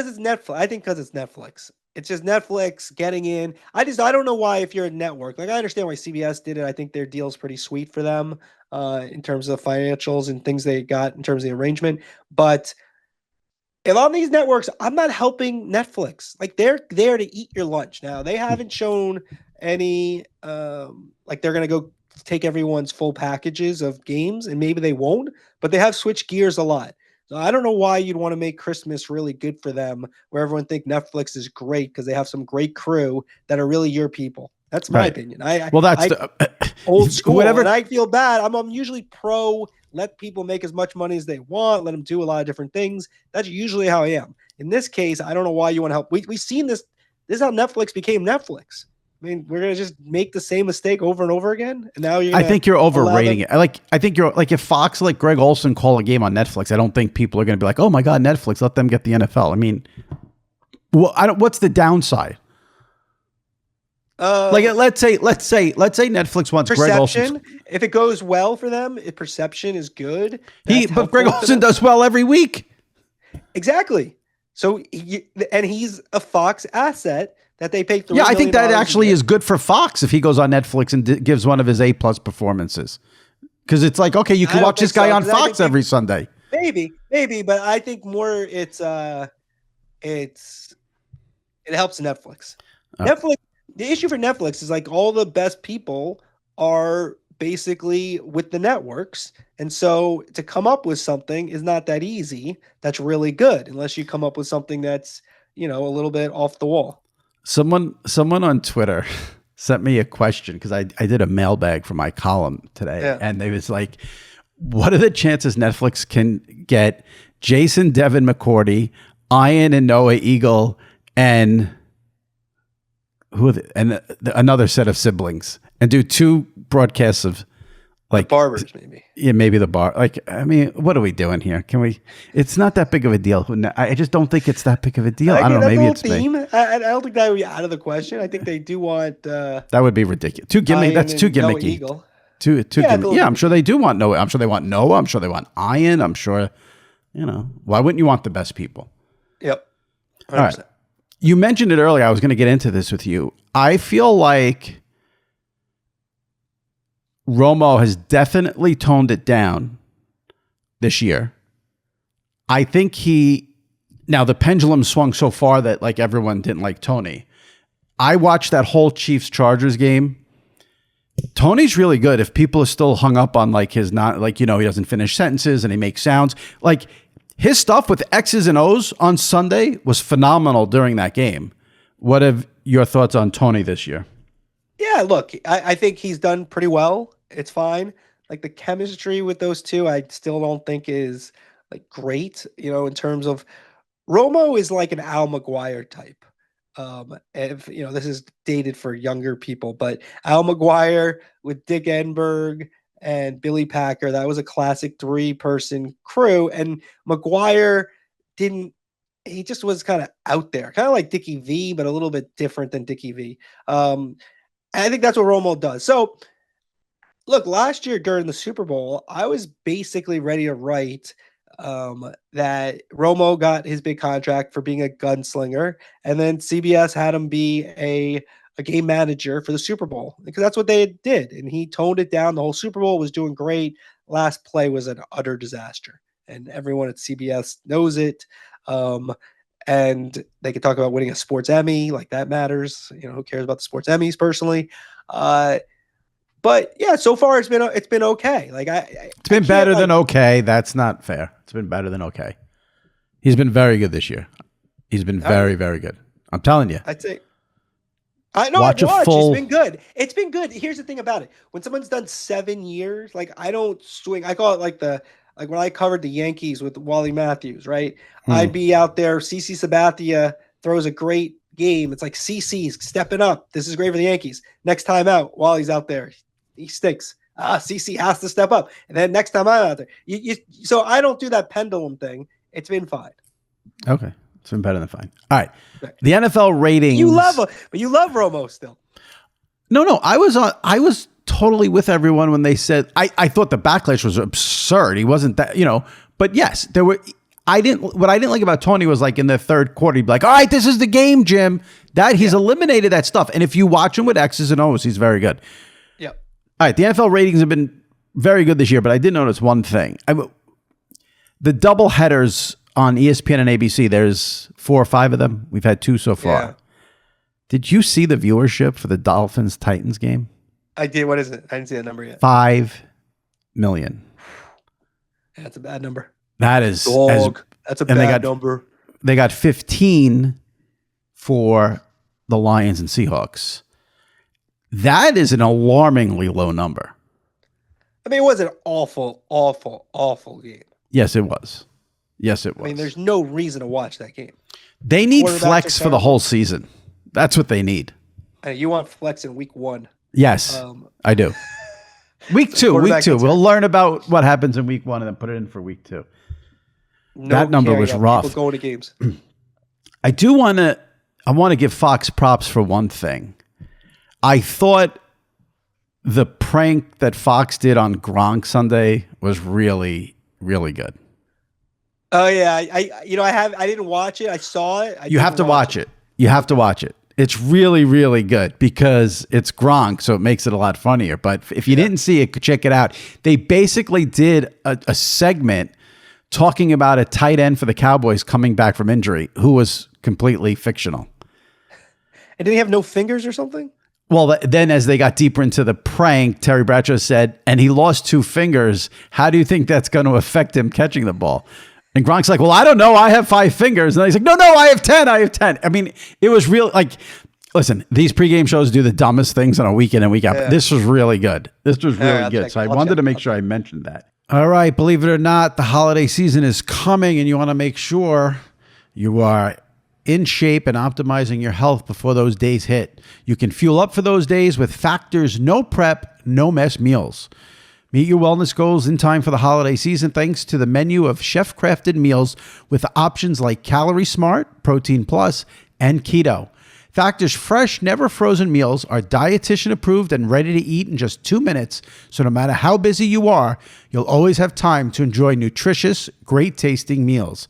it's Netflix. I think because it's Netflix. It's just Netflix getting in. I don't know why if you're a network. Like, I understand why CBS did it. I think their deal's pretty sweet for them in terms of financials and things they got in terms of the arrangement. But if on these networks, I'm not helping Netflix. Like, they're there to eat your lunch. Now, they haven't shown any like they're going to go take everyone's full packages of games, and maybe they won't, but they have switched gears a lot. So I don't know why you'd want to make Christmas really good for them, where everyone think Netflix is great because they have some great crew that are really your people. That's my opinion. That's old school. Whatever. And I feel bad. I'm usually pro let people make as much money as they want, let them do a lot of different things. That's usually how I am. In this case, I don't know why you want to help. We've seen this. This is how Netflix became Netflix. I mean, we're gonna just make the same mistake over and over again, and now I think you're overrating it. I think you're like, if Fox let Greg Olson call a game on Netflix, I don't think people are gonna be like, oh my god, Netflix, let them get the NFL. I mean, well, what's the downside? Like, let's say Netflix wants Greg Olson. If it goes well for them, if perception is good. But Greg Olson does well every week. Exactly. So he's a Fox asset that they pay. Yeah, I think that actually is good for Fox if he goes on Netflix and gives one of his A+ performances, because it's like, okay, you can watch this guy on Fox every Sunday. Maybe, Maybe, but I think more it's it helps Netflix. Netflix, the issue for Netflix is like all the best people are basically with the networks. And so to come up with something is not that easy. That's really good unless you come up with something that's, a little bit off the wall. Someone on Twitter sent me a question because I did a mailbag for my column today. Yeah. And they was like, what are the chances Netflix can get Jason Devin McCourty, Ian and Noah Eagle, and another set of siblings and do 2 broadcasts of like Barbers, maybe. Yeah, maybe the bar. Like, I mean, what are we doing here? Can we? It's not that big of a deal. I just don't think it's that big of a deal. I don't know. Maybe it's theme. me. I don't think that would be out of the question. I think they do want. That would be ridiculous. Too gimmicky. That's too gimmicky. Too gimmicky. Yeah, I'm sure they do want Noah. I'm sure they want Noah. I'm sure they want Ian. I'm sure. Why wouldn't you want the best people? Yep. 100%. All right. You mentioned it earlier. I was going to get into this with you. I feel like Romo has definitely toned it down this year. I think now the pendulum swung so far that like everyone didn't like Tony. I watched that whole Chiefs-Chargers game. Tony's really good. If people are still hung up on like his not like, he doesn't finish sentences and he makes sounds, like his stuff with X's and O's on Sunday was phenomenal during that game. What have your thoughts on Tony this year? Yeah, look, I think he's done pretty well. It's fine. Like the chemistry with those two, I still don't think is like great, in terms of Romo is like an Al McGuire type. If this is dated for younger people, but Al McGuire with Dick Enberg and Billy Packer, that was a classic 3-person crew. And McGuire he just was kind of out there, kind of like Dickie V, but a little bit different than Dickie V. And I think that's what Romo does. So look, last year during the Super Bowl, I was basically ready to write that Romo got his big contract for being a gunslinger, and then CBS had him be a game manager for the Super Bowl because that's what they did. And he toned it down. The whole Super Bowl was doing great. Last play was an utter disaster, and everyone at CBS knows it. And they could talk about winning a sports Emmy, like that matters. Who cares about the sports Emmys personally? But yeah, so far it's been okay. Like it's been better than okay. That's not fair. It's been better than okay. He's been very good this year. He's been very, very good. I'm telling you. I'd say. I know. Watch. It's been good. It's been good. Here's the thing about it: when someone's done 7 years, like I don't swing. I call it like when I covered the Yankees with Wally Matthews, right? I'd be out there. CC Sabathia throws a great game. It's like CC's stepping up. This is great for the Yankees. Next time out, Wally's out there. He stinks. CC has to step up. And then next time I'm out there. So I don't do that pendulum thing. It's been fine. Okay. It's been better than fine. All right. The NFL ratings. But you love Romo still. No. I was totally with everyone when they said, I thought the backlash was absurd. He wasn't that, but yes, what I didn't like about Tony was like in the third quarter, he'd be like, all right, this is the game, Jim. He's eliminated that stuff. And if you watch him with X's and O's, he's very good. Yep. All right. The NFL ratings have been very good this year, but I did notice one thing. The double headers on ESPN and ABC, there's 4 or 5 of them. We've had 2 so far. Yeah. Did you see the viewership for the Dolphins-Titans game? I did. What is it? I didn't see that number yet. 5 million. That's a bad number. That is. That's a bad number. They got 15 for the Lions and Seahawks. That is an alarmingly low number. I mean, it was an awful, awful, awful game. Yes, it was. I mean, there's no reason to watch that game. They need flex for the whole season. That's what they need. You want flex in week 1. Yes, I do. Week 2. We'll learn about what happens in week 1 and then put it in for week 2. That number was rough. People going to games. I want to give Fox props for one thing. I thought the prank that Fox did on Gronk Sunday was really, really good. Oh yeah, I didn't watch it. I saw it. You have to watch it. You have to watch it. It's really, really good because it's Gronk, so it makes it a lot funnier. But if you didn't see it, check it out. They basically did a segment talking about a tight end for the Cowboys coming back from injury who was completely fictional. And did he have no fingers or something? Well, then as they got deeper into the prank, Terry Bradshaw said, and he lost 2 fingers. How do you think that's going to affect him catching the ball? And Gronk's like, well, I don't know. I have 5 fingers. And he's like, no, I have 10. I have 10. I mean, it was real. Like, listen, these pregame shows do the dumbest things on a week in and week out. Yeah. This was really good. This was really good. So I wanted to make sure I mentioned that. All right. Believe it or not, the holiday season is coming and you want to make sure you are in shape and optimizing your health before those days hit. You can fuel up for those days with Factor's no prep, no mess meals. Meet your wellness goals in time for the holiday season thanks to the menu of chef-crafted meals with options like Calorie Smart, Protein Plus, and Keto. Factor's fresh, never frozen meals are dietitian approved and ready to eat in just 2 minutes. So no matter how busy you are, you'll always have time to enjoy nutritious, great tasting meals.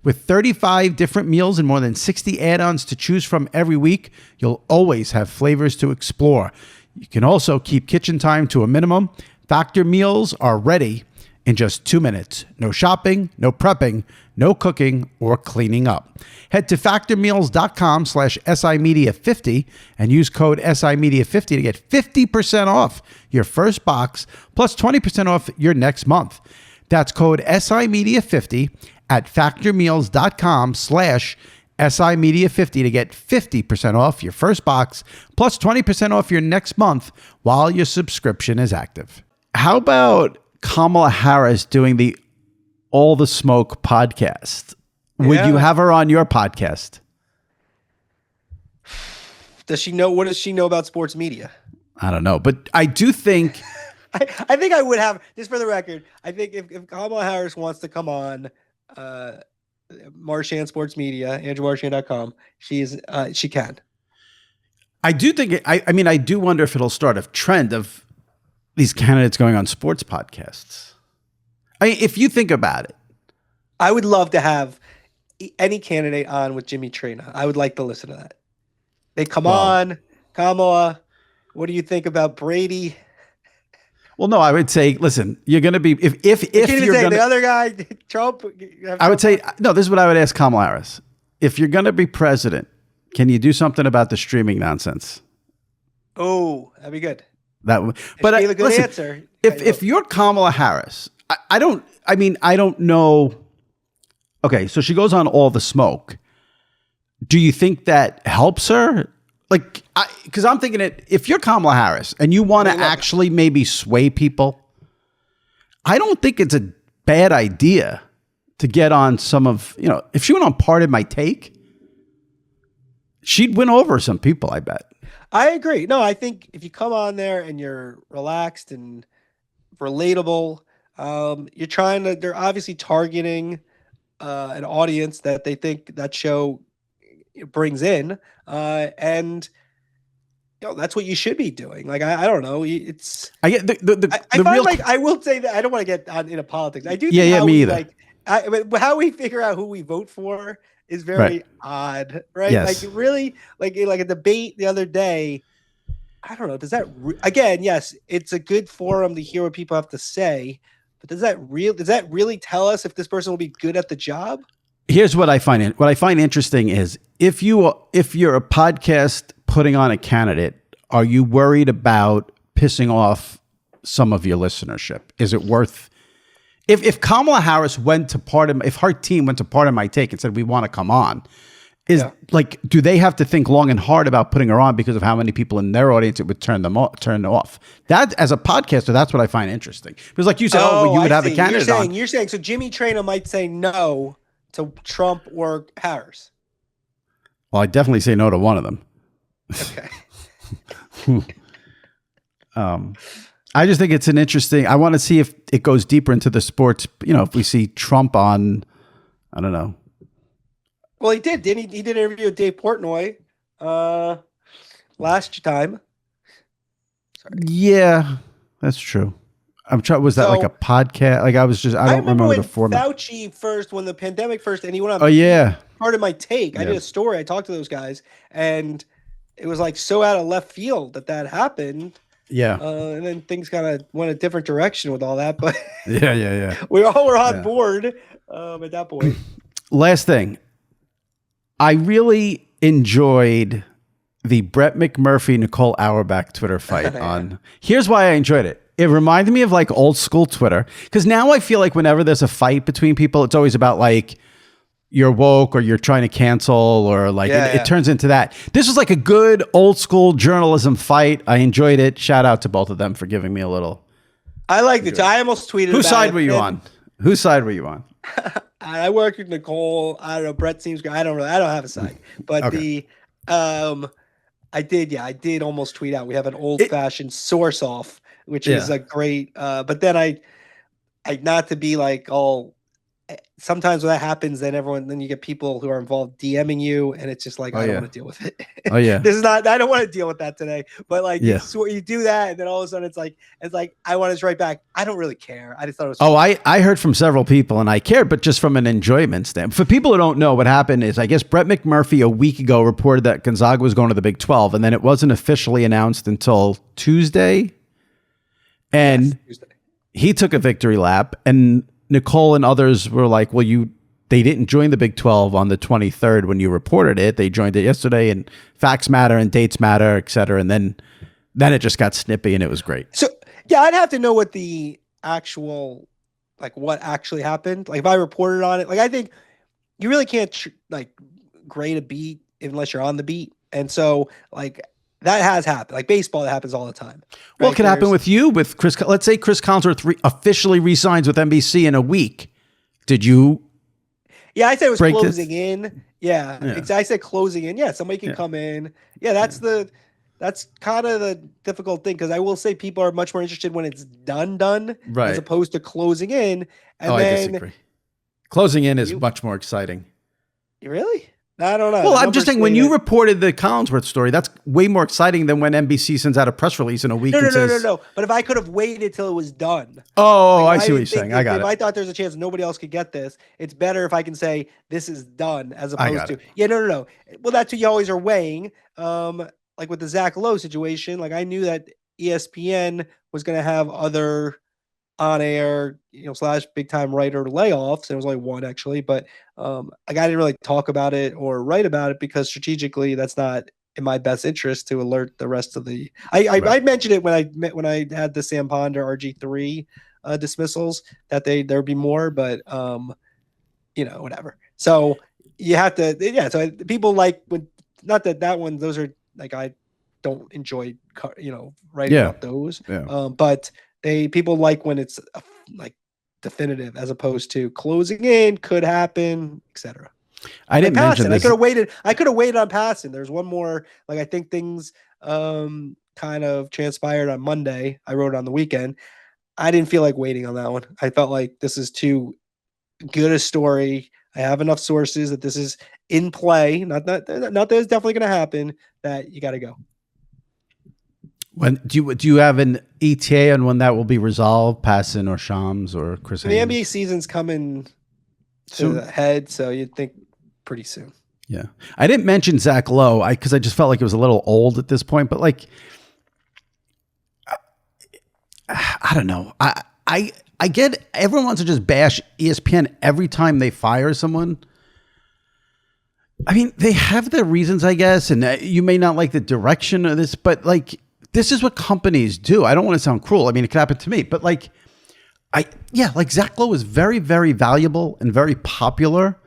With 35 different meals and more than 60 add-ons to choose from every week, you'll always have flavors to explore. You can also keep kitchen time to a minimum. Factor meals are ready in just 2 minutes. No shopping, no prepping, no cooking or cleaning up. Head to factormeals.com/SImedia50 and use code SImedia50 to get 50% off your first box plus 20% off your next month. That's code SImedia50 at factormeals.com/SImedia50 to get 50% off your first box plus 20% off your next month while your subscription is active. How about Kamala Harris doing the All the Smoke podcast? Would you have her on your podcast? Does she know? What does she know about sports media? I don't know, but I do think... I think I would have, just for the record, I think if Kamala Harris wants to come on Marchand Sports Media, AndrewMarchand.com, she can. I do think, I do wonder if it'll start a trend of these candidates going on sports podcasts. I mean, if you think about it. I would love to have any candidate on with Jimmy Traina. I would like to listen to that. They come on, Kamala, what do you think about Brady? Well, no, I would say, listen, you're going to be, if you're going to, the other guy, Trump. I would say, no, this is what I would ask Kamala Harris. If you're going to be president, can you do something about the streaming nonsense? Oh, that'd be good. That would, but gave a good answer. If you're Kamala Harris, I don't know. Okay, so she goes on All the Smoke. Do you think that helps her? Like, because I'm thinking if you're Kamala Harris and you want to actually maybe sway people, I don't think it's a bad idea to get on some of, if she went on Part of My Take, she'd win over some people, I bet. I agree. No, I think if you come on there and you're relaxed and relatable, they're obviously targeting an audience that they think that show brings in, and that's what you should be doing. Like, I don't know. I will say that I don't want to get into politics. I do. Think me either. How we figure out who we vote for is very odd, right? Yes. Like really, like a debate the other day. I don't know. Does that again? Yes, it's a good forum to hear what people have to say, but does that really tell us if this person will be good at the job? Here's what I find. What I find interesting is if you're a podcast putting on a candidate, are you worried about pissing off some of your listenership? Is it worth? If Kamala Harris if her team went to Part of My Take and said we want to come on, do they have to think long and hard about putting her on because of how many people in their audience it would turn off? That as a podcaster, that's what I find interesting. Because like you said, you would have a candidate on. You're saying so Jimmy Traina might say no to Trump or Harris. Well, I definitely say no to one of them. Okay. I just think it's an interesting. I want to see if it goes deeper into the sports. If we see Trump on, I don't know. Well, he did. Didn't he? He did an interview with Dave Portnoy last time. Sorry. Yeah, that's true. I'm trying. Was that like a podcast? Like I don't remember the format. Fauci first, when the pandemic first, and he went on. Oh yeah. Part of My Take. Yeah. I did a story. I talked to those guys, and it was like so out of left field that happened. Yeah. And then things kind of went a different direction with all that, but Yeah. we all were on board at that point. Last thing. I really enjoyed the Brett McMurphy, Nicole Auerbach Twitter fight on. Here's why I enjoyed it. It reminded me of like old school Twitter. Because now I feel like whenever there's a fight between people, it's always about like you're woke or you're trying to cancel or like it turns into that. This was like a good old school journalism fight. I enjoyed it. Shout out to both of them for giving me a little. I liked it. I almost tweeted. Whose side were you on? Whose side were you on? I work with Nicole. I don't know. Brett seems great. I don't have a side, but I did almost tweet out. We have an old fashioned source off, which is a great, but then I not to be like all, sometimes when that happens, then you get people who are involved DMing you, and it's just like, I don't want to deal with it. I don't want to deal with that today, but like, you do that. And then all of a sudden it's like, I want to write back. I don't really care. I just thought it was funny. I heard from several people and I cared, but just from an enjoyment standpoint. For people who don't know, what happened is, I guess Brett McMurphy a week ago reported that Gonzaga was going to the Big 12, and then it wasn't officially announced until Tuesday. And he took a victory lap, and Nicole and others were like, well, they didn't join the Big 12 on the 23rd when you reported it. They joined it yesterday, and facts matter and dates matter, et cetera. And then it just got snippy, and it was great. So, yeah, I'd have to know what the actual, like what actually happened. Like if I reported on it, like I think you really can't like grade a beat unless you're on the beat. And so like that has happened. Like baseball, that happens all the time. Right? Well, it could happen with you, with Chris. Let's say Chris Collinsworth officially resigns with NBC in a week. Did you? Yeah, I said it was closing in. Yeah. I said closing in. Yeah, somebody can come in. Yeah, that's kind of the difficult thing, because I will say people are much more interested when it's done, as opposed to closing in. And I disagree. Closing in is much more exciting. Really? I don't know. Well, I'm just saying, when you reported the Collinsworth story, that's way more exciting than when NBC sends out a press release in a week. No. But if I could have waited till it was done. Oh, like, I see what you're saying. I got it. If I thought there's a chance nobody else could get this, it's better if I can say this is done, as opposed to no. Well, that's what you always are weighing. Like with the Zach Lowe situation, like I knew that ESPN was going to have other on-air, / big-time writer layoffs. There was only one actually, but like I didn't really talk about it or write about it because strategically that's not in my best interest to alert the rest of the. I mentioned it when I had the Sam Ponder RG3 dismissals that there'd be more, but whatever. So you have to So people like when not that one. Those are like I don't enjoy writing about those. Yeah. But people like when it's like definitive as opposed to closing in, could happen, etc. I didn't mention this. I could have waited on passing. There's one more, like I think things kind of transpired on Monday. I wrote it on the weekend. I didn't feel like waiting on that one. I felt like this is too good a story. I have enough sources that this is in play. Not that it's definitely going to happen, that you got to go. When do you have an ETA on when that will be resolved? Passon or Shams or Chris? The NBA season's coming to the head, so you'd think pretty soon. Yeah, I didn't mention Zach Lowe because I just felt like it was a little old at this point. But like, I don't know. I get everyone wants to just bash ESPN every time they fire someone. I mean, they have their reasons, I guess, and you may not like the direction of this, but like. This is what companies do. I don't want to sound cruel. I mean, it could happen to me, but like Zach Lowe is very, very valuable and very popular,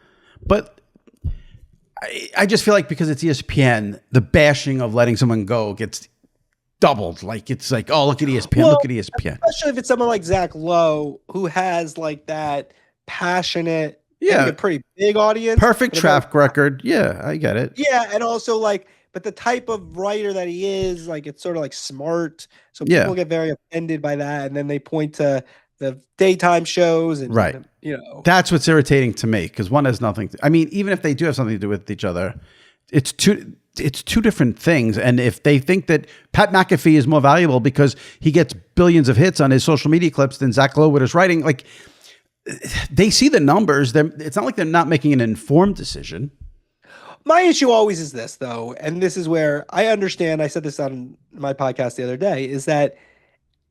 but I just feel like because it's ESPN, the bashing of letting someone go gets doubled. Like it's like, oh, look at ESPN, look at ESPN. Especially if it's someone like Zach Lowe who has like that passionate, a pretty big audience, perfect track record. Yeah, I get it. Yeah, and also like. But the type of writer that he is, like it's sort of like smart. So people get very offended by that. And then they point to the daytime shows and that's what's irritating to me, because one has nothing I mean, even if they do have something to do with each other, it's two different things. And if they think that Pat McAfee is more valuable because he gets billions of hits on his social media clips than Zach Lowe with his writing, like they see the numbers. It's not like they're not making an informed decision. My issue always is this, though, and this is where I understand. I said this on my podcast the other day: is that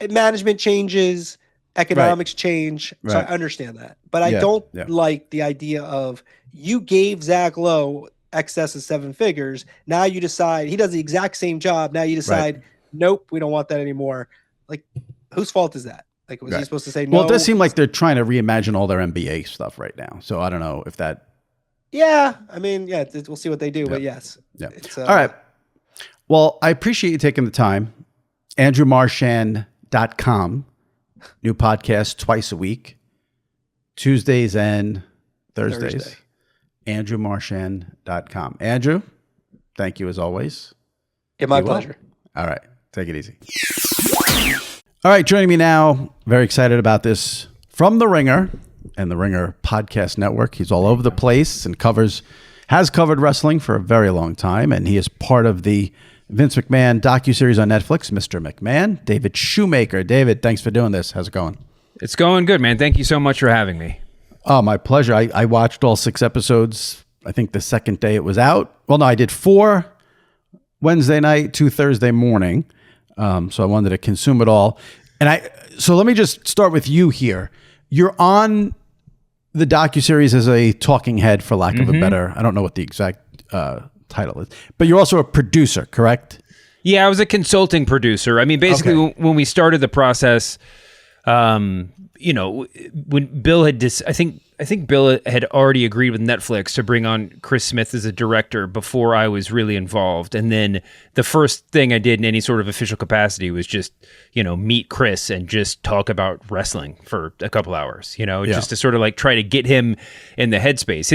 management changes, economics change, so I Right. understand that, but I Yeah. don't Yeah. like the idea of you gave Zach Lowe excess of 7 figures. Now you decide he does the exact same job. Now you decide, nope, we don't want that anymore. Like, whose fault is that? Like, was he supposed to say no? Well, it does seem like they're trying to reimagine all their NBA stuff right now. So I don't know if that. Yeah, I mean, yeah, we'll see what they do, but yes. Yeah. It's, all right. Well, I appreciate you taking the time. AndrewMarchand.com. New podcast twice a week, Tuesdays and Thursdays. AndrewMarchand.com. Andrew, thank you as always. Yeah, my pleasure. All right. Take it easy. All right. Joining me now, very excited about this, from The Ringer and The Ringer Podcast Network. He's all over the place and has covered wrestling for a very long time. And he is part of the Vince McMahon docuseries on Netflix, Mr. McMahon, David Shoemaker. David, thanks for doing this. How's it going? It's going good, man. Thank you so much for having me. Oh, my pleasure. I watched all 6 episodes, I think the second day it was out. Well, no, I did 4 Wednesday night, 2 Thursday morning. So I wanted to consume it all. So let me just start with you here. You're on the docuseries as a talking head, for lack of a better, I don't know what the exact title is, but you're also a producer, correct? Yeah, I was a consulting producer. I mean, basically, when we started the process, when Bill had I think Bill had already agreed with Netflix to bring on Chris Smith as a director before I was really involved. And then the first thing I did in any sort of official capacity was just, meet Chris and just talk about wrestling for a couple hours, just to sort of like try to get him in the headspace.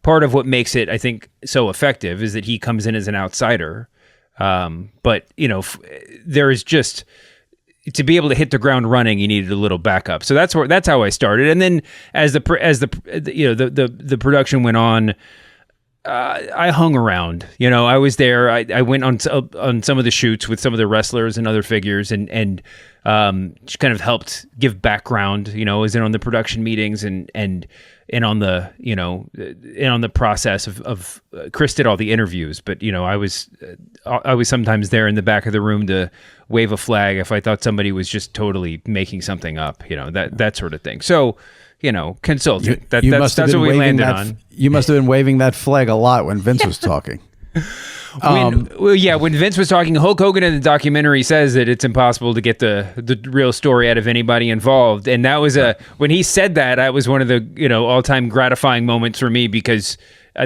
Part of what makes it, I think, so effective is that he comes in as an outsider. But there is just, to be able to hit the ground running, you needed a little backup. So that's how I started. And then as the production went on, I hung around. I was there. I went on some of the shoots with some of the wrestlers and other figures, and just kind of helped give background. Was in on the production meetings and on the on the process of Chris did all the interviews, but I was sometimes there in the back of the room to wave a flag if I thought somebody was just totally making something up, that sort of thing. So, consultant. That's what we landed on. You must have been waving that flag a lot when Vince was talking. When Vince was talking, Hulk Hogan in the documentary says that it's impossible to get the real story out of anybody involved, and that was when he said that was one of the all-time gratifying moments for me, because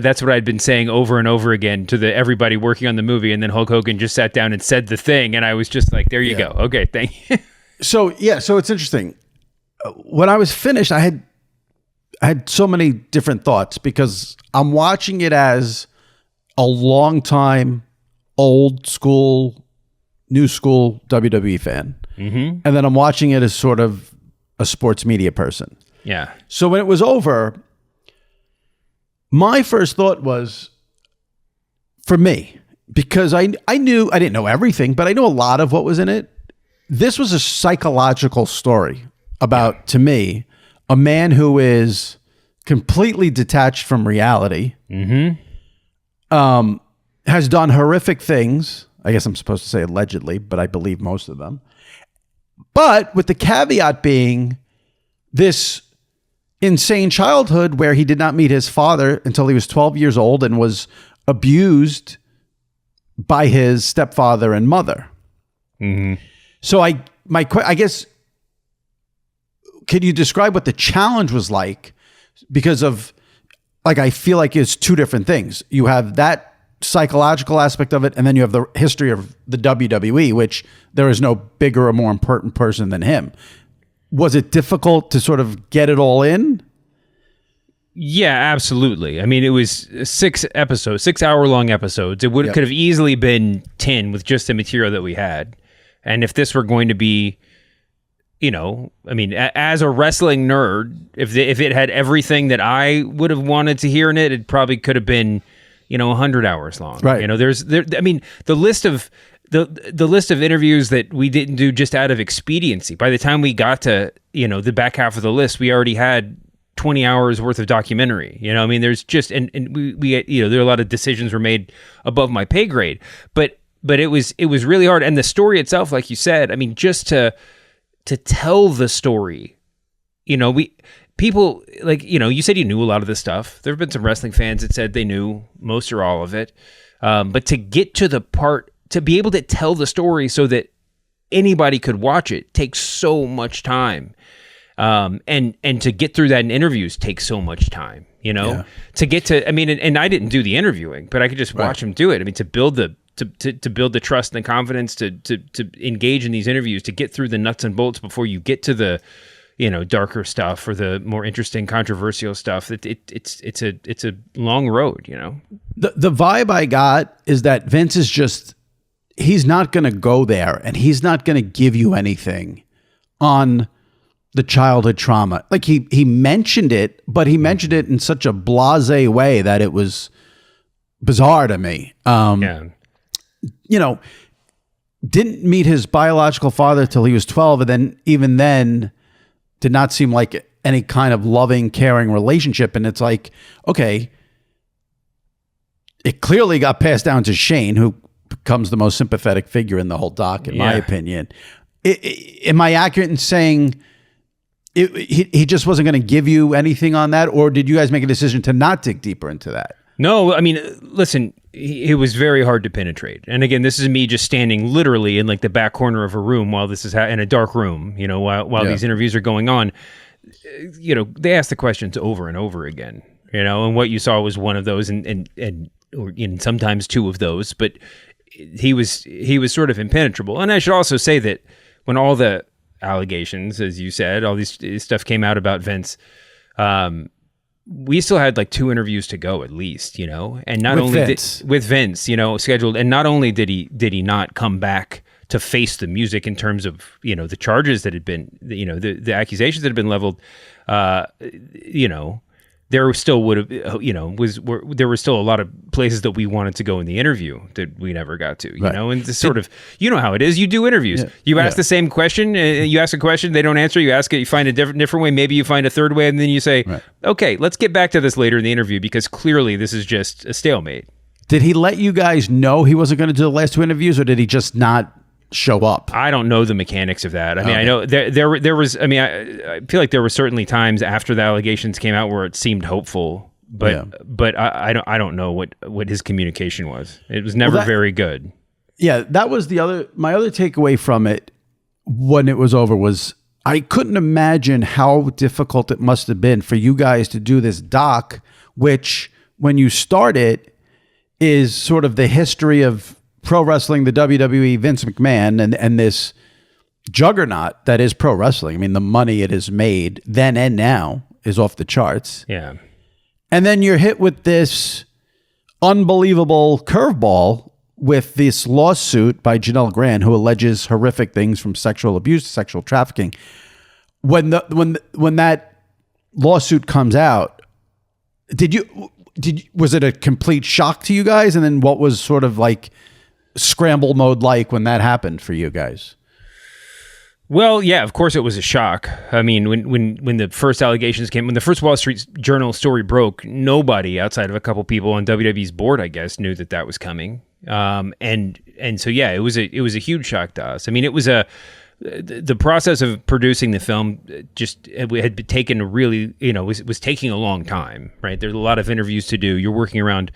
that's what I'd been saying over and over again to everybody working on the movie, and then Hulk Hogan just sat down and said the thing, and I was just like, there you go, okay, thank you. So it's interesting. When I was finished, I had so many different thoughts, because I'm watching it as a long time, old school, new school WWE fan. Mm-hmm. And then I'm watching it as sort of a sports media person. Yeah. So when it was over, my first thought was, for me, because I didn't know everything, but I knew a lot of what was in it. This was a psychological story about, to me, a man who is completely detached from reality. Mm-hmm. Has done horrific things. I guess I'm supposed to say allegedly, but I believe most of them. But with the caveat being this insane childhood where he did not meet his father until he was 12 years old and was abused by his stepfather and mother. Mm-hmm. So I guess, could you describe what the challenge was like? Because of, I feel like it's 2 different things. You have that psychological aspect of it, and then you have the history of the WWE, which there is no bigger or more important person than him. Was it difficult to sort of get it all in? Yeah, absolutely. I mean, it was 6 episodes, 6-hour-long episodes. It could have easily been 10 with just the material that we had. And if this were going to be, as a wrestling nerd, if it had everything that I would have wanted to hear in it, it probably could have been, 100 hours long. Right. The list of the list of interviews that we didn't do just out of expediency. By the time we got to, the back half of the list, we already had 20 hours worth of documentary. You know, I mean, there's just, and we you know, there are a lot of decisions were made above my pay grade, but it was really hard. And the story itself, like you said, I mean, just to tell the story, you know, people like, you know, you said you knew a lot of this stuff. There have been some wrestling fans that said they knew most or all of it. But to get to the part, to be able to tell the story so that anybody could watch it takes so much time. And to get through that in interviews takes so much time, you know, to get to, I mean, and I didn't do the interviewing, but I could just watch him do it. I mean, to build the trust and the confidence to engage in these interviews, to get through the nuts and bolts before you get to the, you know, darker stuff or the more interesting, controversial stuff. It's a long road, you know. The vibe I got is that Vince is just, he's not going to go there, and he's not going to give you anything on the childhood trauma. Like he mentioned it, but he mentioned it in such a blasé way that it was bizarre to me. You know, didn't meet his biological father till he was 12, and then even then did not seem like any kind of loving, caring relationship. And it's like, okay, it clearly got passed down to Shane, who becomes the most sympathetic figure in the whole doc, in my opinion. Am I accurate in saying he just wasn't going to give you anything on that? Or did you guys make a decision to not dig deeper into that? No, I mean, listen, it was very hard to penetrate. And again, this is me just standing literally in like the back corner of a room while this is in a dark room, you know, while these interviews are going on. You know, they ask the questions over and over again, you know, and what you saw was one of those and sometimes two of those, but he was sort of impenetrable. And I should also say that when all the allegations, as you said, all this stuff came out about Vince, we still had like 2 interviews to go at least, you know, and not only with Vince, you know, scheduled. And not only did he not come back to face the music in terms of, you know, the charges that had been, you know, the accusations that had been leveled, you know, there still would have, you know, there were still a lot of places that we wanted to go in the interview that we never got to, you know, and this sort of, you know how it is. You do interviews. You ask the same question. You ask a question, they don't answer. You ask it. You find a different way. Maybe you find a third way, and then you say, okay, let's get back to this later in the interview because clearly this is just a stalemate. Did he let you guys know he wasn't going to do the last 2 interviews, or did he just not show up? I don't know the mechanics of that. I mean, I know there was, I mean, I feel like there were certainly times after the allegations came out where it seemed hopeful, but I don't know what his communication was. It was never very good. Yeah. That was my other takeaway from it when it was over was I couldn't imagine how difficult it must have been for you guys to do this doc, which when you start it is sort of the history of pro wrestling, the WWE, Vince McMahon, and this juggernaut that is pro wrestling. I mean, the money it has made then and now is off the charts. Yeah. And then you're hit with this unbelievable curveball with this lawsuit by Janelle Grant, who alleges horrific things from sexual abuse to sexual trafficking. When that lawsuit comes out, was it a complete shock to you guys? And then what was sort of like scramble mode like when that happened for you guys? Well, yeah, of course it was a shock. I mean, when the first allegations came, when the first Wall Street Journal story broke, nobody outside of a couple people on WWE's board, I guess, knew that was coming. And so yeah, it was a huge shock to us. I mean, it was the process of producing the film just had been taken really, you know, was taking a long time, right? There's a lot of interviews to do. You're working around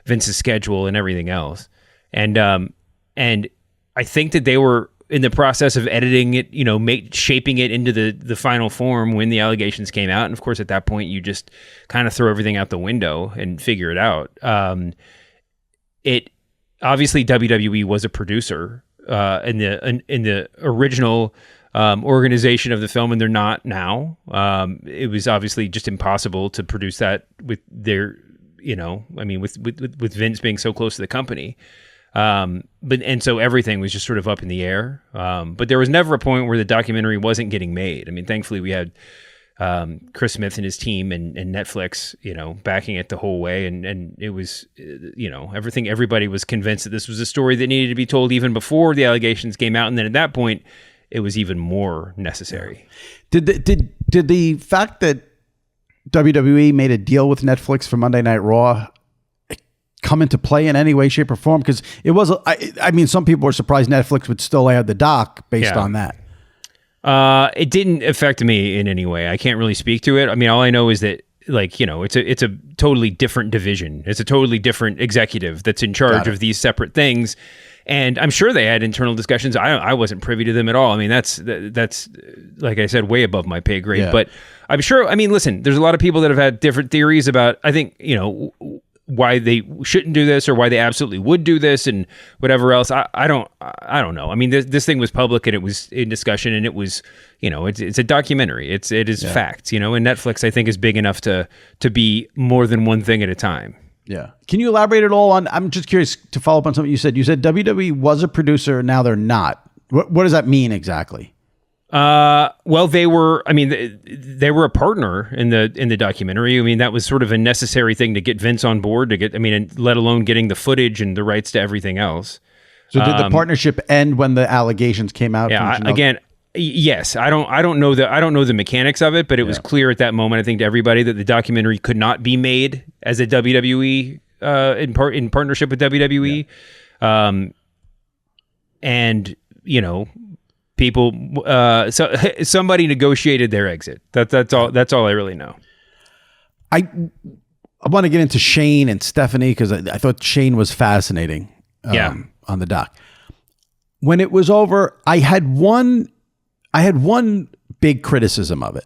Vince's schedule and everything else. And I think that they were in the process of editing it, you know, shaping it into the final form when the allegations came out. And of course, at that point, you just kind of throw everything out the window and figure it out. It obviously WWE was a producer in the original organization of the film, and they're not now. It was obviously just impossible to produce that with their, you know, I mean, with Vince being so close to the company. And so everything was just sort of up in the air. But there was never a point where the documentary wasn't getting made. I mean, thankfully we had Chris Smith and his team and Netflix, you know, backing it the whole way. And it was, you know, everybody was convinced that this was a story that needed to be told even before the allegations came out. And then at that point, it was even more necessary. Did the fact that WWE made a deal with Netflix for Monday Night Raw come into play in any way, shape, or form? Because it was, I mean, some people were surprised Netflix would still air the doc based on that. It didn't affect me in any way. I can't really speak to it. I mean, all I know is that, like, you know, it's a totally different division. It's a totally different executive that's in charge of these separate things. And I'm sure they had internal discussions. I wasn't privy to them at all. I mean, that's like I said, way above my pay grade. Yeah. But I'm sure, I mean, listen, there's a lot of people that have had different theories about, I think, you know, why they shouldn't do this or why they absolutely would do this and whatever else. I don't know. I mean, this thing was public and it was in discussion and it was, you know, it's a documentary. It is facts, you know, and Netflix, I think, is big enough to be more than one thing at a time. Yeah. Can you elaborate at all on, I'm just curious to follow up on something you said. You said WWE was a producer, now they're not. What does that mean exactly? Well, they were a partner in the documentary. I mean, that was sort of a necessary thing to get Vince on board and let alone getting the footage and the rights to everything else. So did the partnership end when the allegations came out? Yeah, again, yes. I don't know the mechanics of it, but it was clear at that moment, I think, to everybody that the documentary could not be made as a WWE in partnership with WWE. Yeah. And you know, people, so somebody negotiated their exit. That's all I really know. I want to get into Shane and Stephanie because I thought Shane was fascinating. On the doc. When it was over, I had one big criticism of it.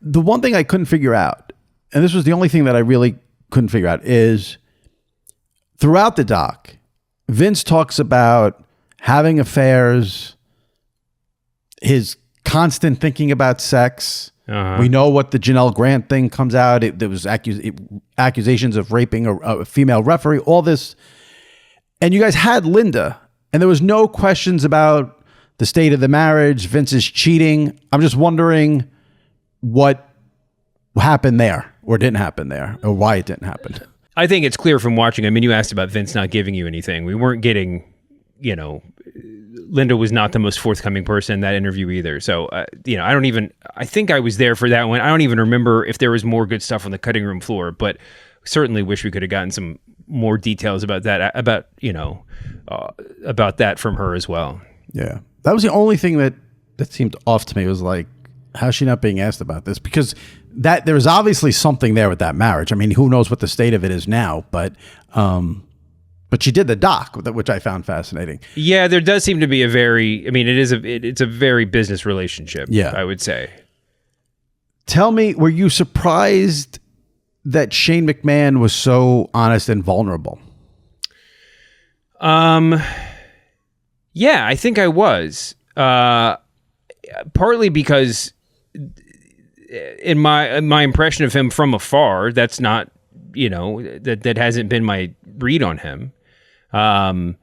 The one thing I couldn't figure out, and this was the only thing that I really couldn't figure out, is throughout the doc, Vince talks about having affairs, his constant thinking about sex. Uh-huh. We know what the Janelle Grant thing comes out. There was accusations of raping a female referee, all this. And you guys had Linda, and there was no questions about the state of the marriage, Vince's cheating. I'm just wondering what happened there or didn't happen there or why it didn't happen. I think it's clear from watching. I mean, you asked about Vince not giving you anything. We weren't getting, you know, Linda was not the most forthcoming person in that interview either. So, you know, I think I was there for that one. I don't even remember if there was more good stuff on the cutting room floor, but certainly wish we could have gotten some more details about that, about that from her as well. Yeah. That was the only thing that seemed off to me, was like, how's she not being asked about this? Because there was obviously something there with that marriage. I mean, who knows what the state of it is now, but she did the doc, which I found fascinating. Yeah, there does seem to be it's a very business relationship, I would say. Tell me, were you surprised that Shane McMahon was so honest and vulnerable? Yeah, I think I was. Partly because in my impression of him from afar, that's not, you know, that hasn't been my read on him. And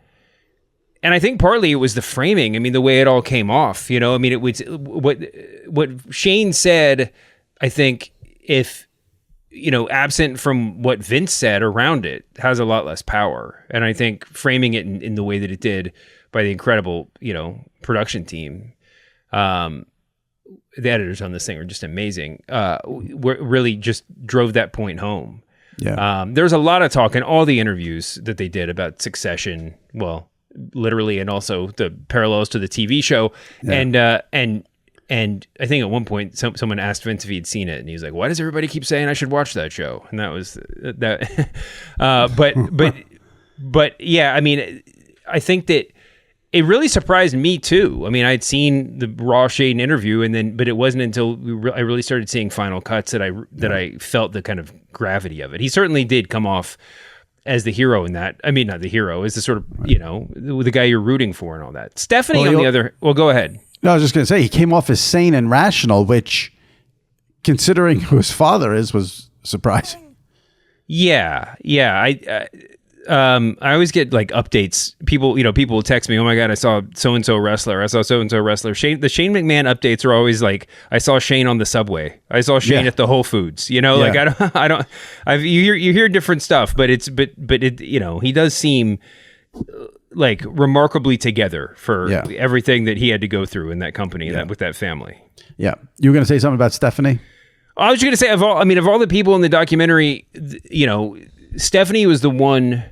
I think partly it was the framing. I mean, the way it all came off, you know, I mean, it was what Shane said, I think, if, you know, absent from what Vince said around it, has a lot less power. And I think framing it in the way that it did by the incredible, you know, production team, the editors on this thing are just amazing, really just drove that point home. Yeah. There's a lot of talk in all the interviews that they did about Succession, well, literally, and also the parallels to the TV show. Yeah. And I think at one point someone asked Vince if he'd seen it, and he was like, "Why does everybody keep saying I should watch that show?" And that was that. But yeah, I mean, I think that it really surprised me too. I mean, I'd seen the Raw Shane interview, but it wasn't until I really started seeing final cuts that I felt the kind of gravity of it. He certainly did come off as the hero in that. I mean, not the hero, as the sort of, you know, the guy you're rooting for and all that. Stephanie, on the other, well, go ahead. No, I was just going to say, he came off as sane and rational, which, considering who his father is, was surprising. Yeah. I always get like updates. People will text me, "Oh my God, I saw so-and-so wrestler. I saw so-and-so wrestler." The Shane McMahon updates are always like, "I saw Shane on the subway. I saw Shane at the Whole Foods." You know, like you hear different stuff, but it, you know, he does seem like remarkably together for everything that he had to go through in that company, with that family. Yeah. You were going to say something about Stephanie? I was just going to say, of all the people in the documentary, Stephanie was the one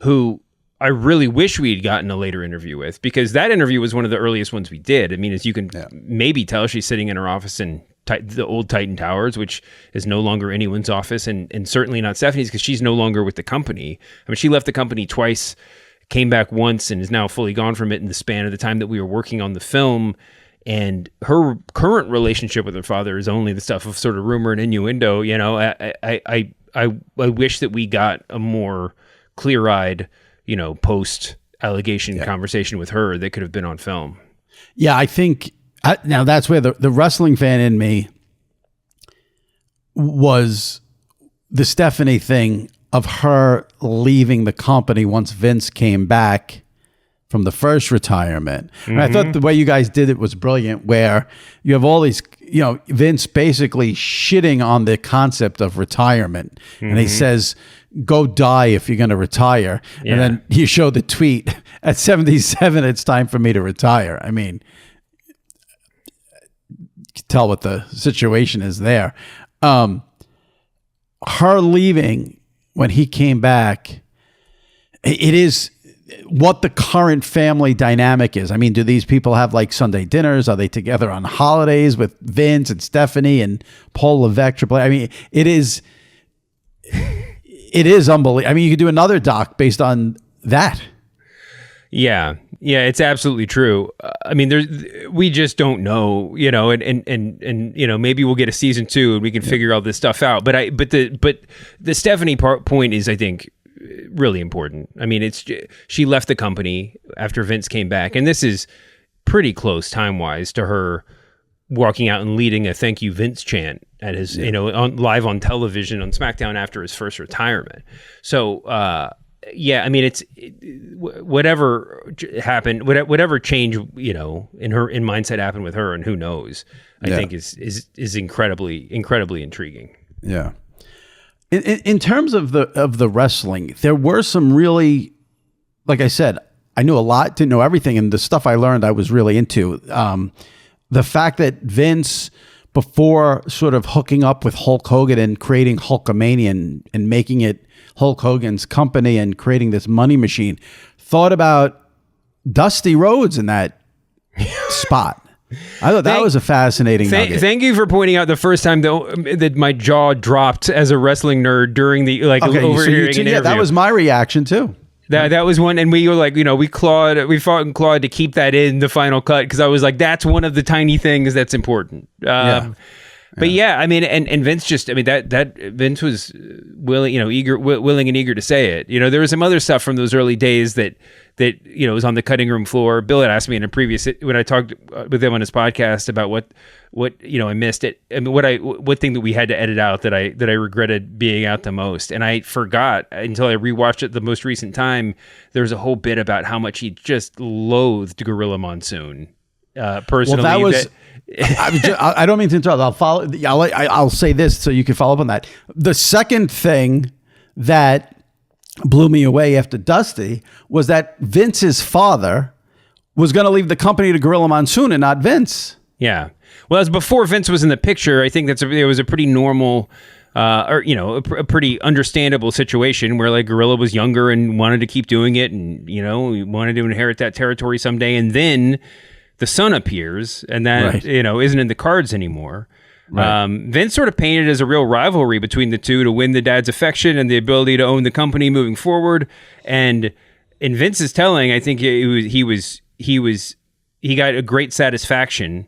who I really wish we had gotten a later interview with, because that interview was one of the earliest ones we did. I mean, as you can maybe tell, she's sitting in her office in the old Titan Towers, which is no longer anyone's office, and certainly not Stephanie's, because she's no longer with the company. I mean, she left the company twice, came back once, and is now fully gone from it in the span of the time that we were working on the film. And her current relationship with her father is only the stuff of sort of rumor and innuendo. I wish that we got a more clear-eyed, post allegation conversation with her that could have been on film. Yeah, I think now that's where the wrestling fan in me was the Stephanie thing of her leaving the company once Vince came back from the first retirement. And I thought the way you guys did it was brilliant, where you have all these, Vince basically shitting on the concept of retirement. And he says, go die if you're going to retire. Yeah. And then you show the tweet, at 77, it's time for me to retire. I mean, you can tell what the situation is there. Her leaving when he came back, it is what the current family dynamic is. I mean, do these people have like Sunday dinners? Are they together on holidays with Vince and Stephanie and Paul Levesque? I mean, it is unbelievable. I mean, you could do another doc based on that. Yeah, it's absolutely true. I mean, we just don't know, and maybe we'll get a season 2 and we can figure all this stuff out. But the Stephanie point is, I think, really important. I mean, she left the company after Vince came back, and this is pretty close time-wise to her walking out and leading a "Thank You Vince" chant at his, live on television on SmackDown after his first retirement. So, I mean, whatever happened, whatever change, in mindset happened with her, and who knows, I think is incredibly intriguing. Yeah. In terms of the wrestling, there were some really, like I said, I knew a lot, didn't know everything, and the stuff I learned I was really into. The fact that Vince, before sort of hooking up with Hulk Hogan and creating Hulkamania and making it Hulk Hogan's company and creating this money machine, thought about Dusty Rhodes in that spot. I thought that was a fascinating nugget. Thank you for pointing out the first time that my jaw dropped as a wrestling nerd during the overhearing an interview. That was my reaction too. That was one, and we were like, we fought and clawed to keep that in the final cut, because I was like, that's one of the tiny things that's important. But I mean, and Vince just, I mean, that Vince was willing and eager to say it. There was some other stuff from those early days that was on the cutting room floor. Bill had asked me in a previous, when I talked with him on his podcast about what I missed it. I mean, what thing that we had to edit out that I regretted being out the most, and I forgot until I rewatched it the most recent time. There was a whole bit about how much he just loathed Gorilla Monsoon. Personally, well, that was. I don't mean to interrupt. I'll say this so you can follow up on that. The second thing that blew me away after Dusty was that Vince's father was going to leave the company to Gorilla Monsoon and not Vince. Yeah. Well, as before Vince was in the picture, I think it was a pretty normal, a pretty understandable situation where like Gorilla was younger and wanted to keep doing it, and he wanted to inherit that territory someday, and then the son appears, and that isn't in the cards anymore. Right. Vince sort of painted as a real rivalry between the two to win the dad's affection and the ability to own the company moving forward. And in Vince's telling, I think he got a great satisfaction,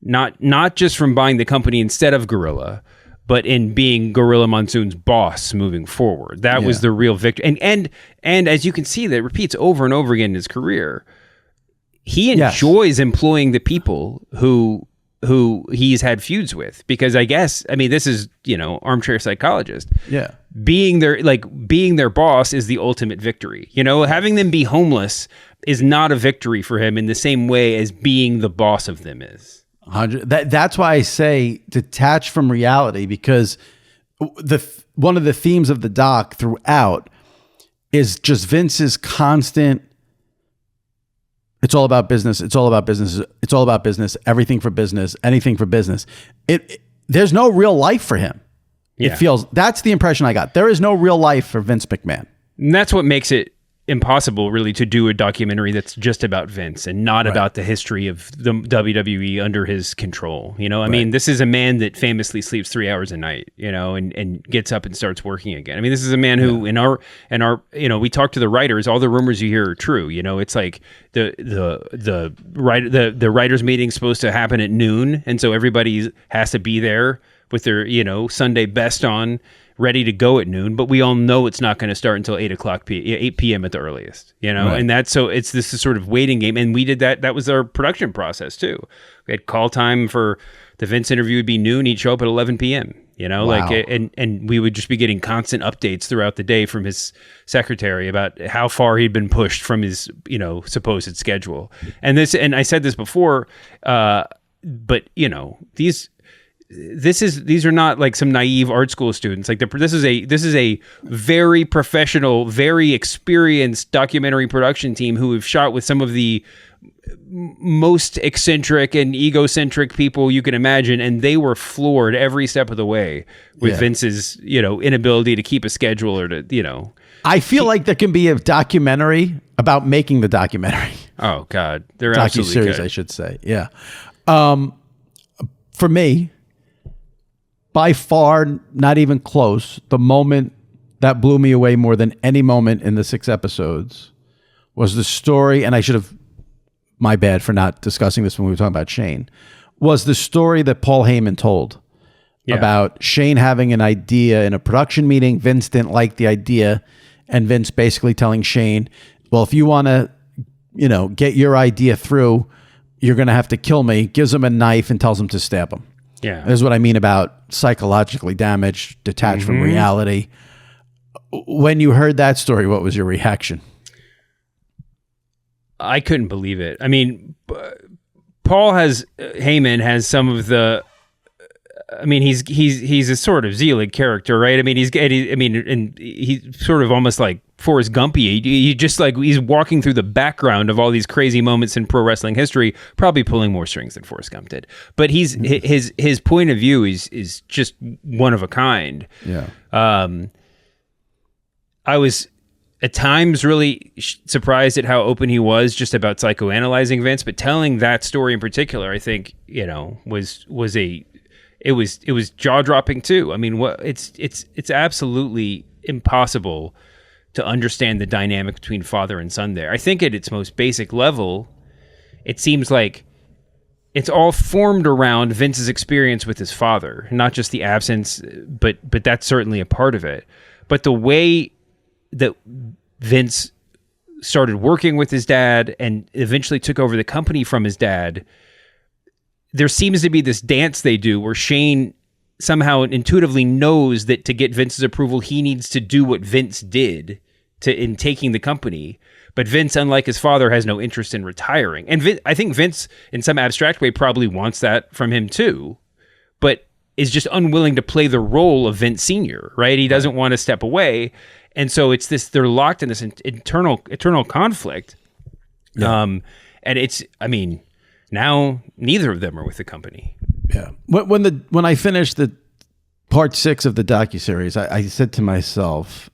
not just from buying the company instead of Gorilla, but in being Gorilla Monsoon's boss moving forward. That was the real victory. And as you can see, that repeats over and over again in his career. He enjoys employing the people who he's had feuds with, because I guess, I mean, this is, armchair psychologist. Yeah. Being their boss is the ultimate victory. Having them be homeless is not a victory for him in the same way as being the boss of them is. That's why I say detach from reality, because one of the themes of the doc throughout is just Vince's constant, it's all about business. It's all about business. It's all about business. Everything for business. Anything for business. there's no real life for him. Yeah. It feels, that's the impression I got. There is no real life for Vince McMahon. And that's what makes it impossible, really, to do a documentary that's just about Vince and not about the history of the WWE under his control. You know, I mean, this is a man that famously sleeps 3 hours a night, you know, and gets up and starts working again. I mean, this is a man who in our, you know, we talk to the writers, all the rumors you hear are true. You know, it's like the writers meeting's supposed to happen at noon. And so everybody has to be there with their, you know, Sunday best on, ready to go at noon, but we all know it's not going to start until 8 p.m. at the earliest, you know? Right. And that's, so it's this sort of waiting game. And we did that. That was our production process too. We had call time for the Vince interview would be noon. He'd show up at 11 p.m., you know, like, and we would just be getting constant updates throughout the day from his secretary about how far he'd been pushed from his, you know, supposed schedule. And I said this before, but you know, these are not like some naive art school students. Like this is a very professional, very experienced documentary production team who have shot with some of the most eccentric and egocentric people you can imagine, and they were floored every step of the way with Vince's, you know, inability to keep a schedule or to, you know. I feel like there can be a documentary about making the documentary. Oh God, they're absolutely docuseries, I should say. Yeah. For me, by far, not even close, the moment that blew me away more than any moment in the 6 episodes was the story, and I should have, my bad for not discussing this when we were talking about Shane, was the story that Paul Heyman told about Shane having an idea in a production meeting. Vince didn't like the idea, and Vince basically telling Shane, well, if you want to, you know, get your idea through, you're going to have to kill me, gives him a knife and tells him to stab him. Yeah. This is what I mean about psychologically damaged, detached from reality. When you heard that story, what was your reaction? I couldn't believe it. I mean, Heyman has some of the, I mean, he's a sort of Zelig character, right? I mean, he's sort of almost like Forrest Gumpy. He just like, he's walking through the background of all these crazy moments in pro wrestling history, probably pulling more strings than Forrest Gump did. But his point of view is just one of a kind. Yeah. I was at times really surprised at how open he was just about psychoanalyzing Vince, but telling that story in particular, I think, you know, was jaw-dropping too. I mean, it's absolutely impossible to understand the dynamic between father and son there. I think at its most basic level, it seems like it's all formed around Vince's experience with his father, not just the absence, but that's certainly a part of it. But the way that Vince started working with his dad and eventually took over the company from his dad, there seems to be this dance they do where Shane somehow intuitively knows that to get Vince's approval, he needs to do what Vince did in taking the company. But Vince, unlike his father, has no interest in retiring. And I think Vince, in some abstract way, probably wants that from him too, but is just unwilling to play the role of Vince Sr., right? He doesn't want to step away. And so it's this, they're locked in this eternal conflict. Yeah. And it's, I mean, now neither of them are with the company. Yeah. When I finished the part 6 of the docuseries, I said to myself,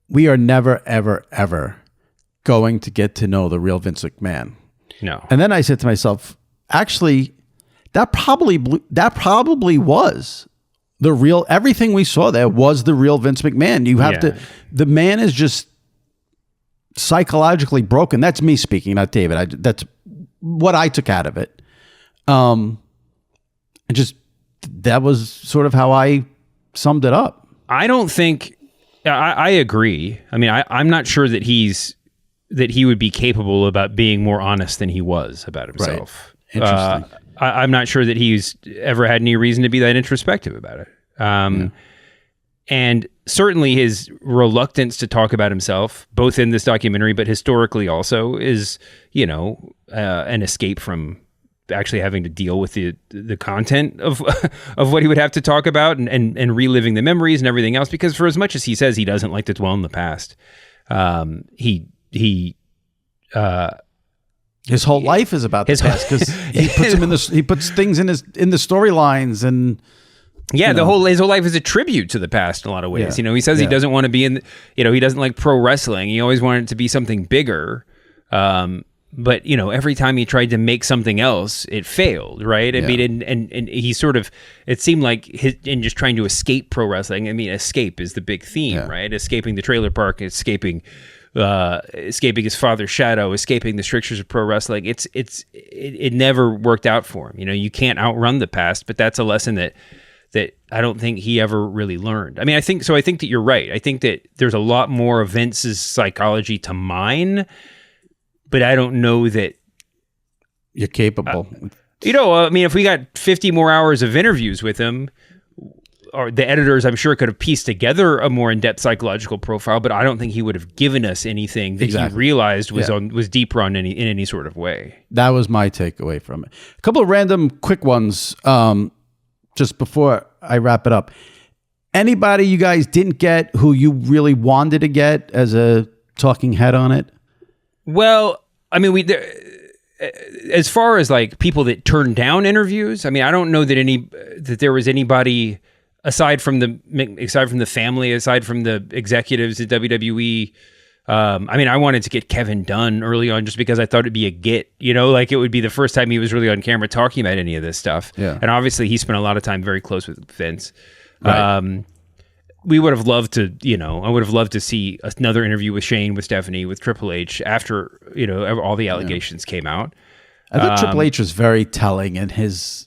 we are never, ever, ever going to get to know the real Vince McMahon. No. And then I said to myself, actually, that probably was the real, everything we saw there was the real Vince McMahon. You have to, the man is just psychologically broken. That's me speaking, not David. That's what I took out of it. And just, that was sort of how I summed it up. I don't think, I agree. I mean, I'm not sure that he would be capable about being more honest than he was about himself. Right. Interesting. I'm not sure that he's ever had any reason to be that introspective about it. And certainly his reluctance to talk about himself, both in this documentary, but historically also, is, you know, an escape from actually having to deal with the content of what he would have to talk about and reliving the memories and everything else. Because for as much as he says he doesn't like to dwell in the past, he His whole life is about the past because he puts him he puts things in the storylines and. Yeah, his whole life is a tribute to the past in a lot of ways. Yeah. He says he doesn't want to be in. He doesn't like pro wrestling. He always wanted it to be something bigger. But every time he tried to make something else, it failed. Right? I mean, and he sort of. It seemed like in just trying to escape pro wrestling. I mean, escape is the big theme, right? Escaping the trailer park, escaping his father's shadow, escaping the strictures of pro wrestling. It never worked out for him. You can't outrun the past, but that's a lesson that I don't think he ever really learned. I mean, I think that you're right. I think that there's a lot more of Vince's psychology to mine, but I don't know that you're capable. I mean, if we got 50 more hours of interviews with him, or the editors, I'm sure, could have pieced together a more in-depth psychological profile, but I don't think he would have given us anything that he realized was deeper in any sort of way. That was my takeaway from it. A couple of random quick ones. Just before I wrap it up, anybody you guys didn't get who you really wanted to get as a talking head on it? Well, I mean, as far as like people that turned down interviews, I mean, I don't know that there was anybody aside from the family, aside from the executives at WWE. I mean, I wanted to get Kevin Dunn early on just because I thought it'd be a get, like it would be the first time he was really on camera talking about any of this stuff. Yeah. And obviously he spent a lot of time very close with Vince. Right. We would have loved to, I would have loved to see another interview with Shane, with Stephanie, with Triple H after, all the allegations came out. I thought Triple H was very telling in his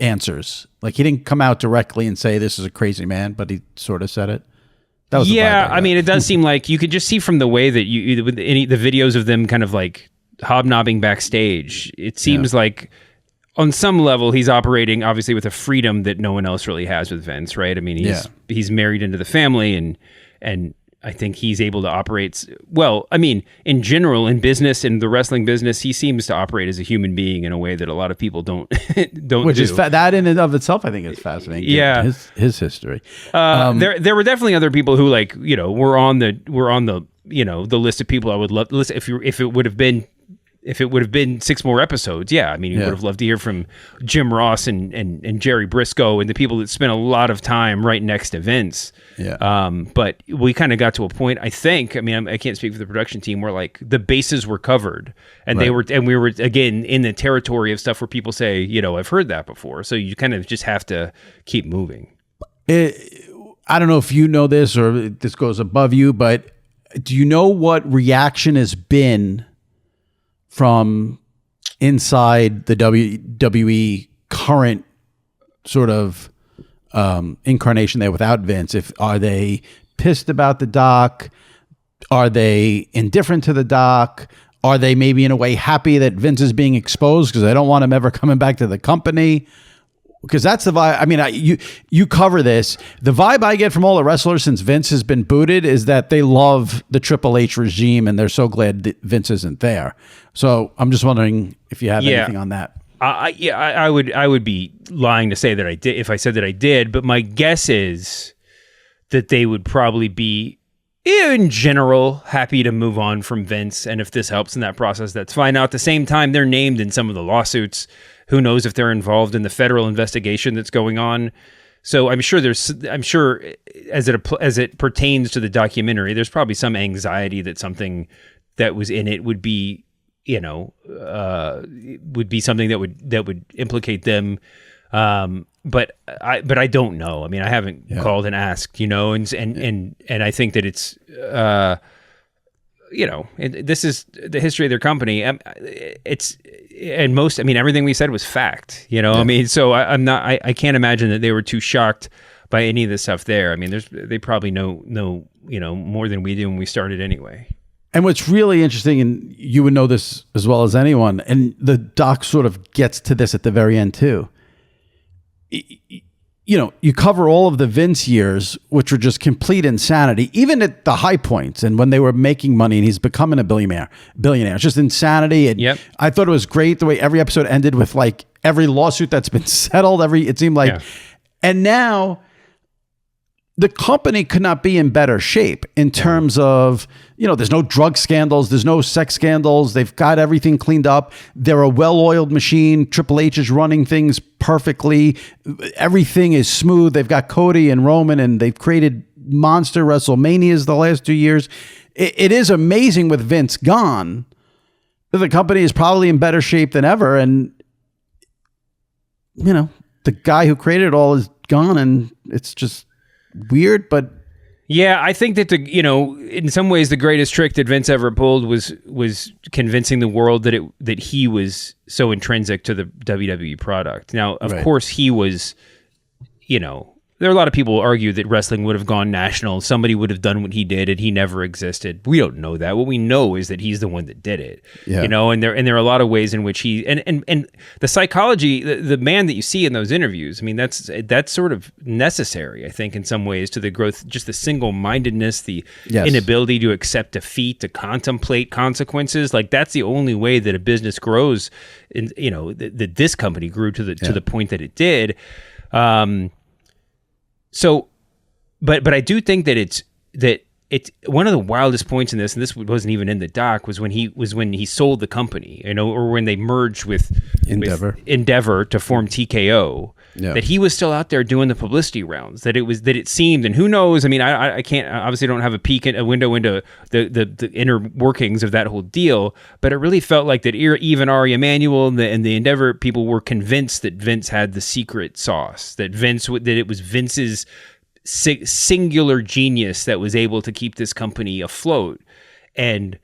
answers. Like he didn't come out directly and say this is a crazy man, but he sort of said it. I mean, it does seem like you could just see from the way that the videos of them kind of like hobnobbing backstage. It seems like on some level he's operating obviously with a freedom that no one else really has with Vince, right? I mean, he's married into the family and I think he's able to operate well. I mean, in general, in business, in the wrestling business, he seems to operate as a human being in a way that a lot of people don't. Which is that in and of itself, I think, is fascinating. Yeah, his history. There were definitely other people who were on the the list of people I would love to listen if it would have been. If it would have been 6 more episodes, I mean, you would have loved to hear from Jim Ross and Jerry Briscoe and the people that spent a lot of time right next to Vince. Yeah. But we kind of got to a point, I think, I mean, I can't speak for the production team, where like the bases were covered and we were again in the territory of stuff where people say, I've heard that before. So you kind of just have to keep moving. I don't know if you know this or this goes above you, but do you know what reaction has been from inside the WWE current sort of incarnation there without Vince? Are they pissed about the doc? Are they indifferent to the doc? Are they maybe in a way happy that Vince is being exposed because they don't want him ever coming back to the company? Because that's the vibe. I mean, you cover this. The vibe I get from all the wrestlers since Vince has been booted is that they love the Triple H regime and they're so glad that Vince isn't there. So I'm just wondering if you have anything on that. I would be lying to say that I did if I said that I did, but my guess is that they would probably be in general happy to move on from Vince, and if this helps in that process, that's fine. Now at the same time, they're named in some of the lawsuits. Who knows if they're involved in the federal investigation that's going on? So I'm sure as it pertains to the documentary, there's probably some anxiety that something that was in it would be, would be something that would implicate them. But I don't know. I mean, I haven't called and asked, and I think that it's, this is the history of their company. Everything we said was fact, I mean, so I can't imagine that they were too shocked by any of the stuff there. I mean, they probably know, more than we do when we started anyway. And what's really interesting, and you would know this as well as anyone, and the doc sort of gets to this at the very end too. You cover all of the Vince years, which were just complete insanity, even at the high points and when they were making money and he's becoming a billionaire. It's just insanity. And I thought it was great the way every episode ended with like every lawsuit that's been settled. It seemed like, and now the company could not be in better shape in terms of, there's no drug scandals, there's no sex scandals. They've got everything cleaned up. They're a well-oiled machine. Triple H is running things perfectly. Everything is smooth. They've got Cody and Roman, and they've created monster WrestleManias the last 2 years. It is amazing with Vince gone. The company is probably in better shape than ever. And, the guy who created it all is gone, and it's just weird, but yeah, I think that in some ways the greatest trick that Vince ever pulled was convincing the world that he was so intrinsic to the WWE product. Now, of course, he was, there are a lot of people who argue that wrestling would have gone national. Somebody would have done what he did, and he never existed. We don't know that. What we know is that he's the one that did it. Yeah. And there are a lot of ways in which he and the psychology, the man that you see in those interviews. I mean, that's sort of necessary, I think, in some ways to the growth. Just the single-mindedness, the inability to accept defeat, to contemplate consequences. Like that's the only way that a business grows. That this company grew to the point that it did. So, but I do think that it's one of the wildest points in this, and this wasn't even in the doc, was when he sold the company, or when they merged with Endeavor to form TKO. Yeah. That he was still out there doing the publicity rounds. That it seemed, and who knows? I mean, I can't obviously don't have a window into the inner workings of that whole deal. But it really felt like that even Ari Emanuel and the Endeavor people were convinced that Vince had the secret sauce. That it was Vince's singular genius that was able to keep this company afloat. And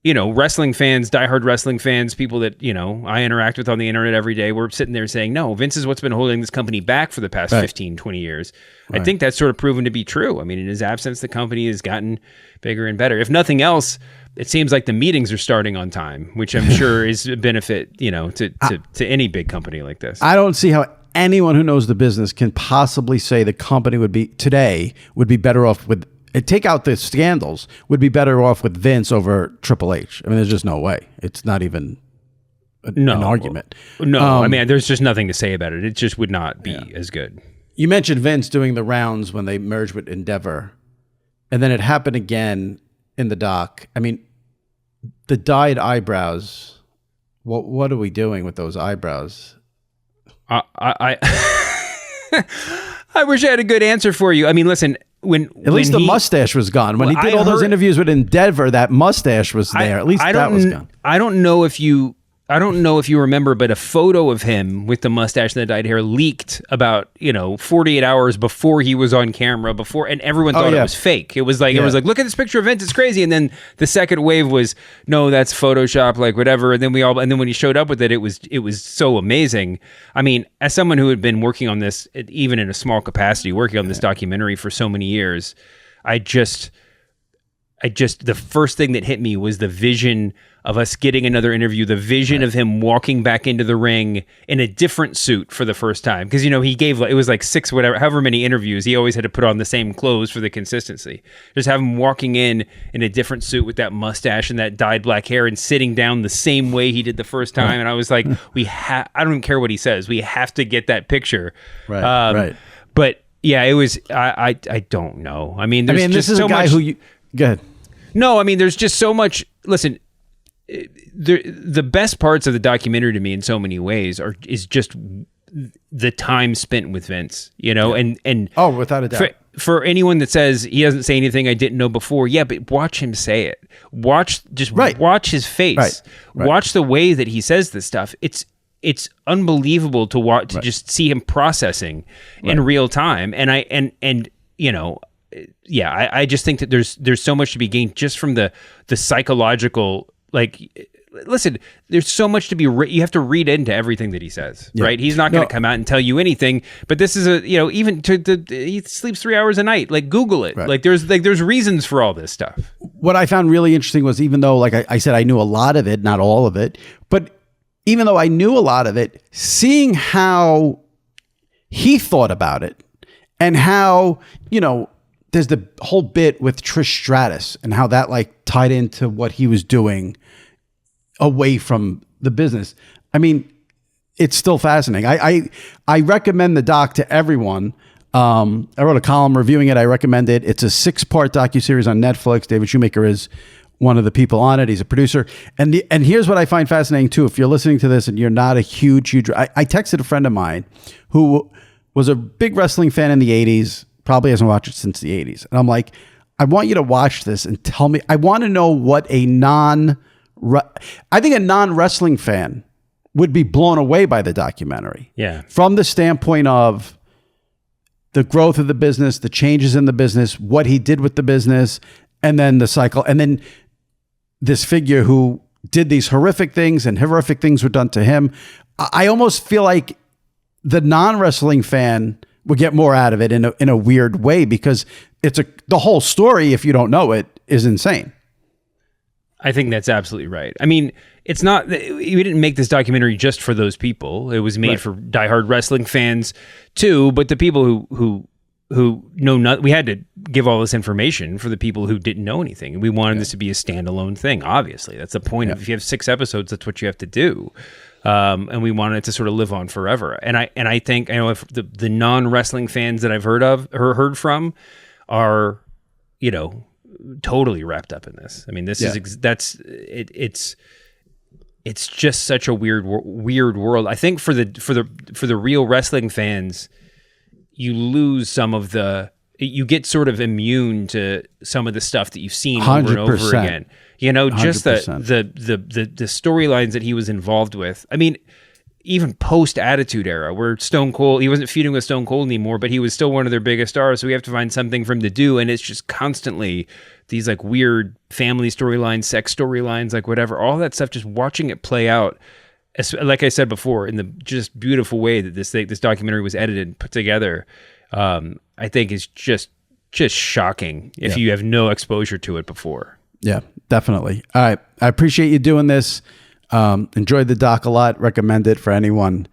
wrestling fans, diehard wrestling fans, people that, I interact with on the internet every day, we're sitting there saying, no, Vince is what's been holding this company back for the past 15, 20 years. Right. I think that's sort of proven to be true. I mean, in his absence, the company has gotten bigger and better. If nothing else, it seems like the meetings are starting on time, which I'm sure is a benefit, to any big company like this. I don't see how anyone who knows the business can possibly say the company would be better off with, take out the scandals, would be better off with Vince over Triple H. I mean, there's just no way. It's not even an argument. No, I mean, there's just nothing to say about it. It just would not be as good. You mentioned Vince doing the rounds when they merged with Endeavor, and then it happened again in the doc. I mean, the dyed eyebrows. What are we doing with those eyebrows? I wish I had a good answer for you. I mean, listen, at least the mustache was gone. When he did all those interviews with Endeavor, that mustache was there. At least that was gone. I don't know if you remember, but a photo of him with the mustache and the dyed hair leaked about 48 hours before he was on camera. And everyone thought it was fake. It was like look at this picture of Vince, it's crazy. And then the second wave was no, that's Photoshop, like whatever. And then when he showed up with it, it was so amazing. I mean, as someone who had been working on this, even in a small capacity, working on this documentary for so many years, I just the first thing that hit me was the vision of us getting another interview, the vision of him walking back into the ring in a different suit for the first time. Because, he gave, it was like however many interviews, he always had to put on the same clothes for the consistency. Just have him walking in a different suit with that mustache and that dyed black hair and sitting down the same way he did the first time. And I was like, I don't care what he says. We have to get that picture. Right. But yeah, it was, I don't know. I mean, this is a guy who go ahead. No, I mean, there's just so much. Listen, the best parts of the documentary to me in so many ways is just the time spent with Vince, and without a doubt. For anyone that says he doesn't say anything I didn't know before, but watch him say it. Watch his face. Right. Watch the way that he says this stuff. It's unbelievable to watch, to just see him processing in real time. And I just think that there's so much to be gained just from the psychological, listen, there's so much to be, you have to read into everything that he says, right? He's not going to come out and tell you anything, but this is he sleeps 3 hours a night, Google it. Right. There's reasons for all this stuff. What I found really interesting was, even though, I said, I knew a lot of it, not all of it, but even though I knew a lot of it, seeing how he thought about it and how, there's the whole bit with Trish Stratus and how that tied into what he was doing away from the business. I mean, it's still fascinating. I recommend the doc to everyone. I wrote a column reviewing it. I recommend it. It's a 6-part docuseries on Netflix. David Shoemaker is one of the people on it. He's a producer. And here's what I find fascinating too. If you're listening to this and you're not a huge, I texted a friend of mine who was a big wrestling fan in the 80s, probably hasn't watched it since the 80s. And I'm like, I want you to watch this and tell me, I want to know what I think a non-wrestling fan would be blown away by the documentary. Yeah. From the standpoint of the growth of the business, the changes in the business, what he did with the business, and then the cycle. And then this figure who did these horrific things and horrific things were done to him. I almost feel like the non-wrestling fan would get more out of it in a weird way, because the whole story, if you don't know it, is insane. I think that's absolutely right. I mean, it's not, we didn't make this documentary just for those people. It was made for diehard wrestling fans too, but the people who know not, we had to give all this information for the people who didn't know anything. And we wanted this to be a standalone thing. Obviously, that's the point of, if you have 6 episodes, that's what you have to do. And we wanted it to sort of live on forever. And I think, I know if the non-wrestling fans that I've heard from are, totally wrapped up in this. I mean, this it's just such a weird world. I think for the real wrestling fans, you lose some of you get sort of immune to some of the stuff that you've seen over and over again. Just the storylines that he was involved with. I mean, even post Attitude Era, where Stone Cold, he wasn't feuding with Stone Cold anymore, but he was still one of their biggest stars. So we have to find something for him to do. And it's just constantly these like weird family storylines, sex storylines, like whatever, all that stuff, just watching it play out. Like I said before, in the just beautiful way that this documentary was edited and put together, I think is just shocking if you have no exposure to it before. Yeah, definitely. All right. I appreciate you doing this. Enjoyed the doc a lot. Recommend it for anyone,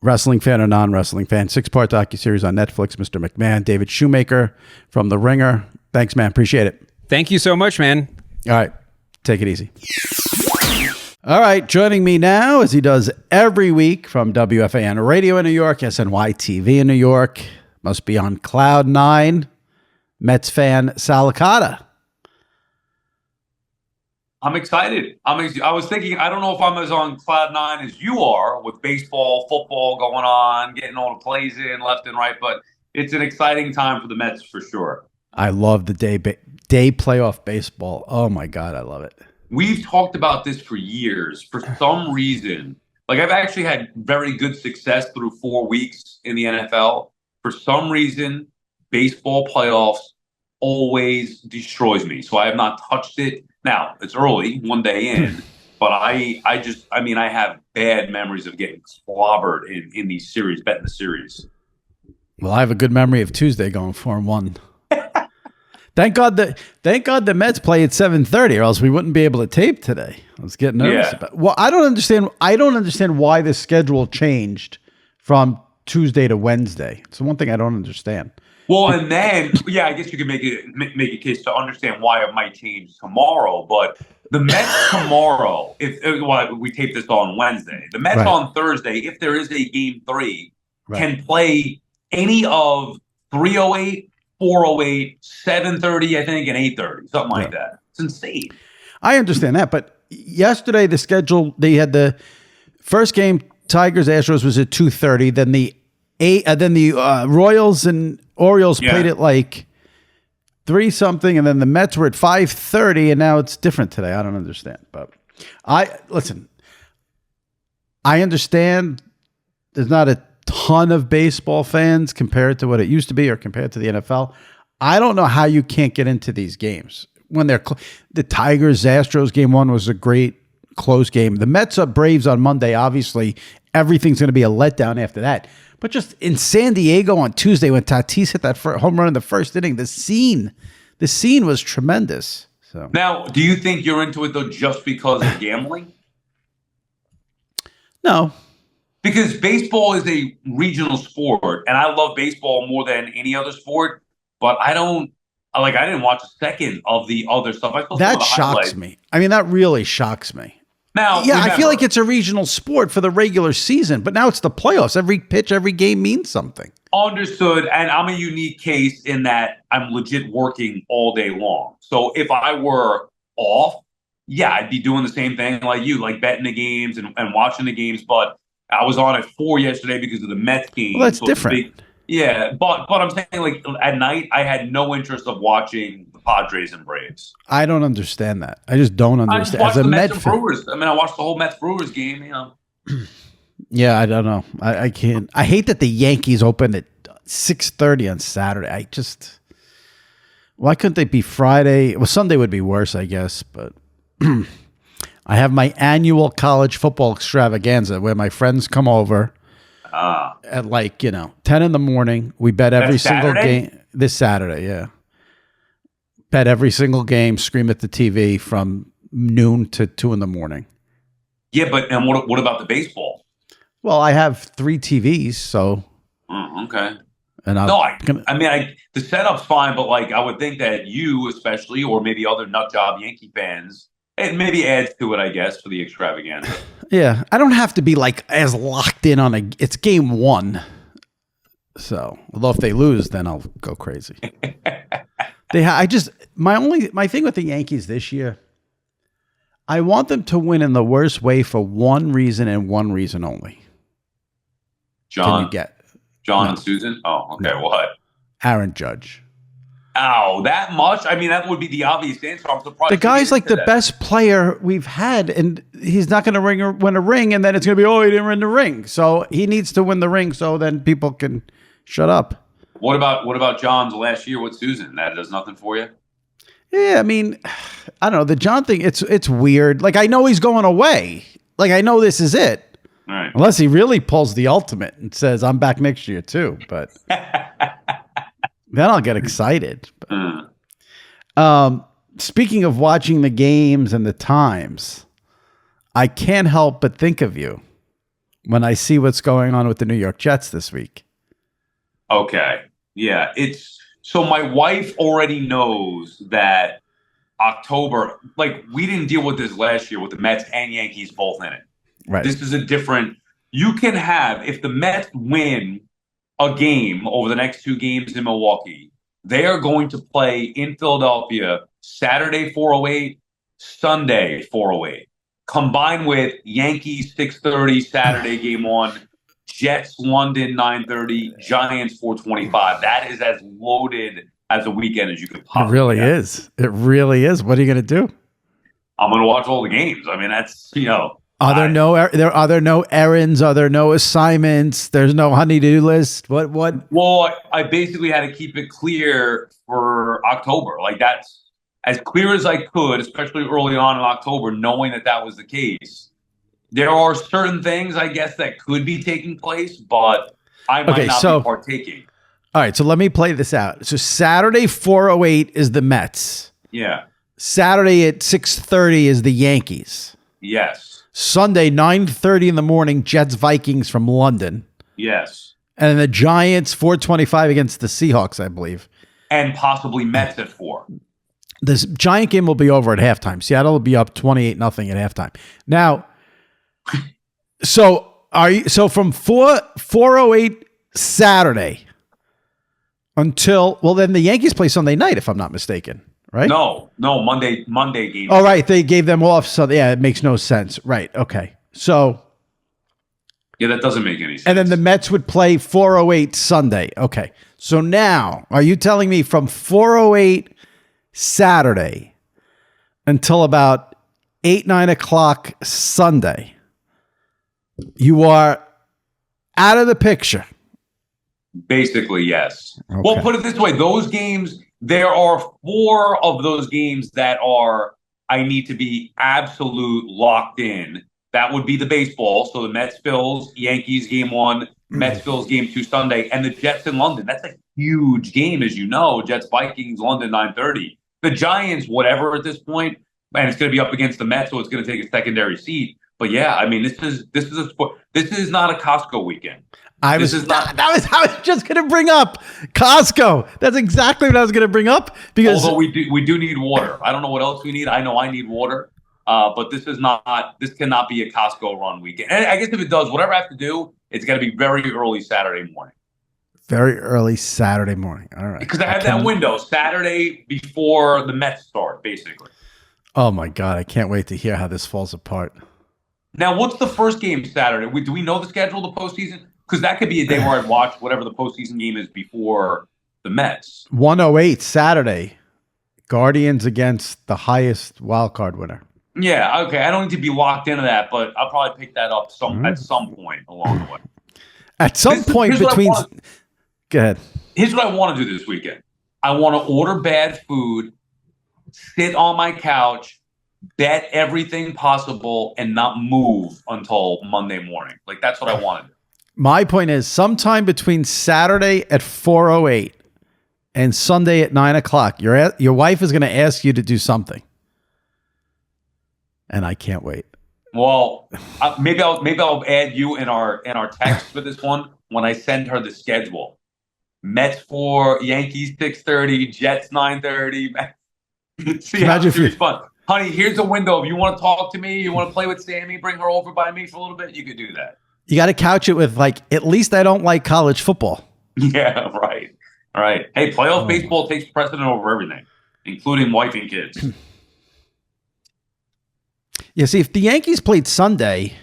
wrestling fan or non-wrestling fan. 6-part docuseries on Netflix. Mr. McMahon, David Shoemaker from The Ringer. Thanks, man. Appreciate it. Thank you so much, man. All right. Take it easy. All right. Joining me now, as he does every week, from WFAN Radio in New York, SNY TV in New York, must be on Cloud 9, Mets fan Sal Licata. I'm excited. I was thinking, I don't know if I'm as on cloud 9 as you are with baseball, football going on, getting all the plays in left and right, but it's an exciting time for the Mets for sure. I love the day playoff baseball. Oh my God, I love it. We've talked about this for years. For some reason, like I've actually had very good success through 4 weeks in the NFL. For some reason, baseball playoffs always destroys me. So I have not touched it. Now, it's early, one day in, but I have bad memories of getting clobbered in these series, betting the series. Well, I have a good memory of Tuesday going 4-1. Thank God the Mets play at 7:30, or else we wouldn't be able to tape today. I was getting nervous about. Well, I don't understand why the schedule changed from Tuesday to Wednesday. It's the one thing I don't understand. Well, and then, I guess you can make a case to understand why it might change tomorrow. But the Mets tomorrow, we tape this on Wednesday, the Mets on Thursday, if there is a game 3, can play any of 3:08, 4:08, 7:30, I think, and 8:30, something like that. It's insane. I understand that, but yesterday the schedule, they had the first game, Tigers Astros, was at 2:30. Then the Royals and Orioles played it like 3 something, and then the Mets were at 5:30, and now it's different today. I don't understand, but I understand there's not a ton of baseball fans compared to what it used to be or compared to the NFL. I don't know how you can't get into these games when they're the Tigers Astros game 1 was a great close game. The Mets up Braves on Monday. Obviously, everything's going to be a letdown after that. But just in San Diego on Tuesday when Tatis hit that home run in the first inning, the scene was tremendous. So now, do you think you're into it though just because of gambling? No, because baseball is a regional sport, and I love baseball more than any other sport. But I didn't watch a second of the other stuff. That shocks me. I mean, that really shocks me. Now, Yeah, I feel remember, like it's a regional sport for the regular season, but now it's the playoffs. Every pitch, every game means something. understood, and I'm a unique case in that I'm legit working all day long. So if I were off, yeah, I'd be doing the same thing like you, like betting the games and watching the games. But I was on at 4 yesterday because of the Mets game. Well, that's so it's a different. yeah, but I'm saying like at night, I had no interest of watching the Padres and Braves. I don't understand that. I just don't I just understand. watched As a the Mets Met and fan, Brewers. I mean, I watched the whole Mets Brewers game. You know, yeah, I don't know. I can't. I hate that the Yankees open at 6:30 on Saturday. I just. Why couldn't they be Friday? Well, Sunday would be worse, I guess. But I have my annual college football extravaganza where my friends come over at like 10 in the morning. We bet every That's single Saturday? game this Saturday. Yeah, bet every single game. Scream at the TV from noon to 2 in the morning. yeah, but and what about the baseball? Well, I have 3 TVs, so Okay. and I'm No, I gonna, mean, the setup's fine, but like, I would think that you, especially, or maybe other nut job Yankee fans, it maybe adds to it, I guess, for the extravaganza. yeah, I don't have to be like as locked in on it's game 1. So, although if they lose, then I'll go crazy. My thing with the Yankees this year, I want them to win in the worst way for one reason and one reason only. Can John, you get John No. and Susan. Oh, okay. No. What? Aaron Judge? Ow, that much? I mean, that would be the obvious answer. I'm surprised. The you guy's get like into the that. best player we've had, and he's not going to win a ring, and then it's going to be, oh, he didn't win the ring. So he needs to win the ring so then people can shut up. What about John's last year with Susan? That does nothing for you? Yeah, I mean, I don't know. The John thing, it's weird. Like, I know he's going away. Like, I know this is it. All right. Unless he really pulls the ultimate and says, I'm back next year too. But then I'll get excited. Speaking of watching the games and the times, I can't help but think of you when I see what's going on with the New York Jets this week. Okay. Yeah. So my wife already knows that October, like, we didn't deal with this last year with the Mets and Yankees both in it. Right. This is a different, you can have, if the Mets win a game over the next 2 games in Milwaukee, they are going to play in Philadelphia Saturday 4:08, Sunday 4:08, combined with Yankees 6:30 Saturday game 1, Jets London 9:30, Giants 4:25. That is as loaded as a weekend as you could It possibly really have. is. It really is. What are you going to do? I'm going to watch all the games. I mean, that's, Are there no errands? Are there no assignments? There's no honey-do list. What? Well, I basically had to keep it clear for October. Like, that's as clear as I could, especially early on in October, knowing that was the case. There are certain things, I guess, that could be taking place, but I might not be partaking. All right, so let me play this out. So Saturday 4:08 is the Mets. Yeah. Saturday at 6:30 is the Yankees. Yes. Sunday 9:30 in the morning, Jets Vikings from London. Yes. And then the Giants 4:25 against the Seahawks, I believe. And possibly Mets at 4. This Giant game will be over at halftime. Seattle will be up 28-0 at halftime. Now, so from 4:08 Saturday until, well, then the Yankees play Sunday night, if I'm not mistaken, right? No, Monday game. Oh, right. They gave them off. So yeah, it makes no sense. Right. Okay. So. Yeah, that doesn't make any sense. And then the Mets would play 4:08 Sunday. Okay. So now, are you telling me from 4:08 Saturday until about 8-9 o'clock Sunday, you are out of the picture? Basically, yes. Okay. Well, put it this way. Those games, there are 4 of those games that I need to be absolute locked in. That would be the baseball. So the Mets, Phils, Yankees game 1, Mets, Phils game 2 Sunday, and the Jets in London. That's a huge game, as you know. Jets, Vikings, London 9:30. The Giants, whatever at this point, and it's going to be up against the Mets, so it's going to take a secondary seat. But yeah, I mean, this is a sport. This is not a Costco weekend. I was just going to bring up Costco. That's exactly what I was going to bring up because although we do need water. I don't know what else we need. I know I need water. But this cannot be a Costco run weekend. And I guess if it does, whatever I have to do, it's got to be very early Saturday morning. Very early Saturday morning. All right. Because I have that window Saturday before the Mets start, basically. Oh my God, I can't wait to hear how this falls apart. Now, what's the first game Saturday? Do we know the schedule of the postseason? Because that could be a day where I'd watch whatever the postseason game is before the Mets. 108 Saturday. Guardians against the highest wild card winner. Yeah, okay. I don't need to be locked into that, but I'll probably pick that up at some point along the way. At some point between... Go ahead. Here's what I want to do this weekend. I want to order bad food, sit on my couch, bet everything possible, and not move until Monday morning. Like, that's what I want to do. My point is, sometime between Saturday at 4:08 and Sunday at 9 o'clock, your wife is going to ask you to do something. And I can't wait. Well, maybe I'll add you in our text for this one when I send her the schedule. Mets 4, Yankees 6:30, Jets 9:30. See how it's fun. Honey, here's a window. If you want to talk to me, you want to play with Sammy, bring her over by me for a little bit, you could do that. You got to couch it with, like, at least I don't like college football. Yeah, right. All right. Hey, playoff baseball takes precedent over everything, including wife and kids. Yeah, see, if the Yankees played Sunday,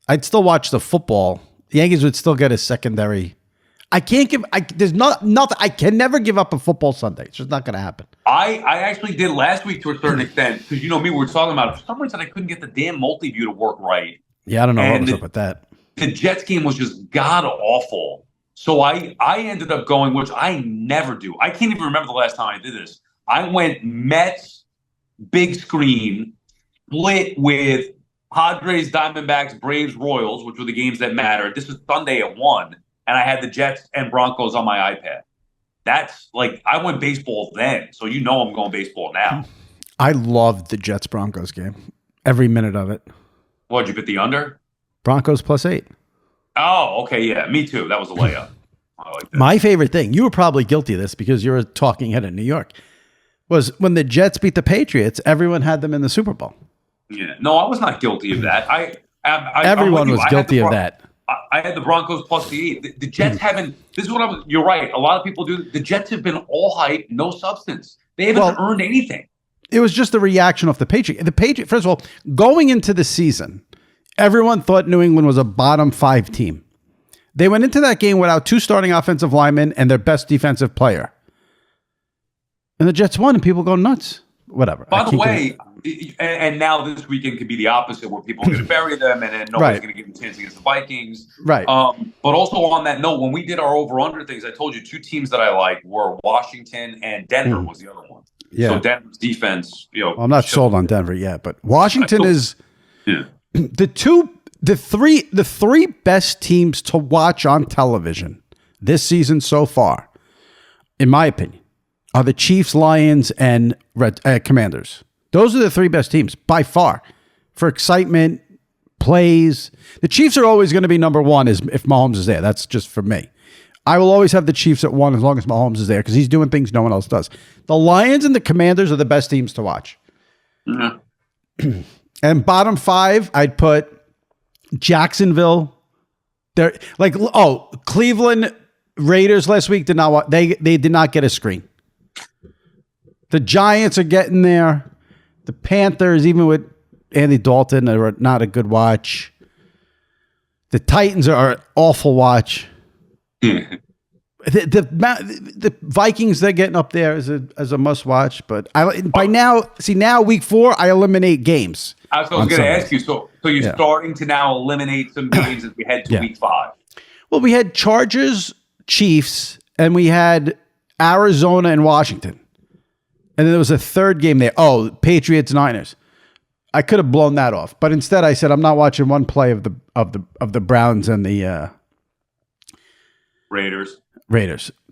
I'd still watch the football. The Yankees would still get a secondary. There's nothing. I can never give up a football Sunday. It's just not going to happen. I actually did last week to a certain extent because, you know me, we were talking about it. For some reason, I couldn't get the damn multi-view to work right. Yeah, I don't know what was up with that. The Jets game was just god-awful. So I ended up going, which I never do. I can't even remember the last time I did this. I went Mets, big screen, split with Padres, Diamondbacks, Braves, Royals, which were the games that mattered. This was Sunday at 1, and I had the Jets and Broncos on my iPad. That's like, I went baseball then, so you know I'm going baseball now. I loved the Jets-Broncos game. Every minute of it. What'd you bet the under? Broncos +8. Oh, okay, yeah, me too. That was a layup. I like that. My favorite thing, you were probably guilty of this because you're a talking head in New York, was when the Jets beat the Patriots, everyone had them in the Super Bowl. Yeah, no, I was not guilty of that. Everyone was guilty of that. I had the Broncos +8. The Jets haven't. This is what you're right. A lot of people do. The Jets have been all hype, no substance. They haven't earned anything. It was just a reaction off the Patriots. First of all, going into the season, everyone thought New England was a bottom 5 team. They went into that game without 2 starting offensive linemen and their best defensive player. And the Jets won, and people go nuts. Whatever. By the way, and now this weekend could be the opposite, where people are going to bury them, and then nobody's going to give them a chance against the Vikings. Right. But also on that note, when we did our over/under things, I told you 2 teams that I like were Washington and Denver was the other one. Yeah. So Denver's defense, I'm not sold on Denver yet, but Washington is the three best teams to watch on television this season so far, in my opinion, are the Chiefs, Lions, and Commanders. Those are the 3 best teams by far for excitement, plays. The Chiefs are always going to be number 1 if Mahomes is there. That's just for me. I will always have the Chiefs at 1 as long as Mahomes is there because he's doing things no one else does. The Lions and the Commanders are the best teams to watch. Mm-hmm. And bottom 5, I'd put Jacksonville. They're like, Cleveland Raiders last week did not. They did not get a screen. The Giants are getting there. The Panthers, even with Andy Dalton, are not a good watch. The Titans are an awful watch. The Vikings, they're getting up there as a must watch. But now week 4, I eliminate games. I was going to ask you. So you're starting to now eliminate some games as we head to week 5. Well, we had Chargers, Chiefs, and we had Arizona and Washington. And then there was a third game there. Oh, Patriots, Niners. I could have blown that off, but instead I said I'm not watching one play of the Browns and the Raiders.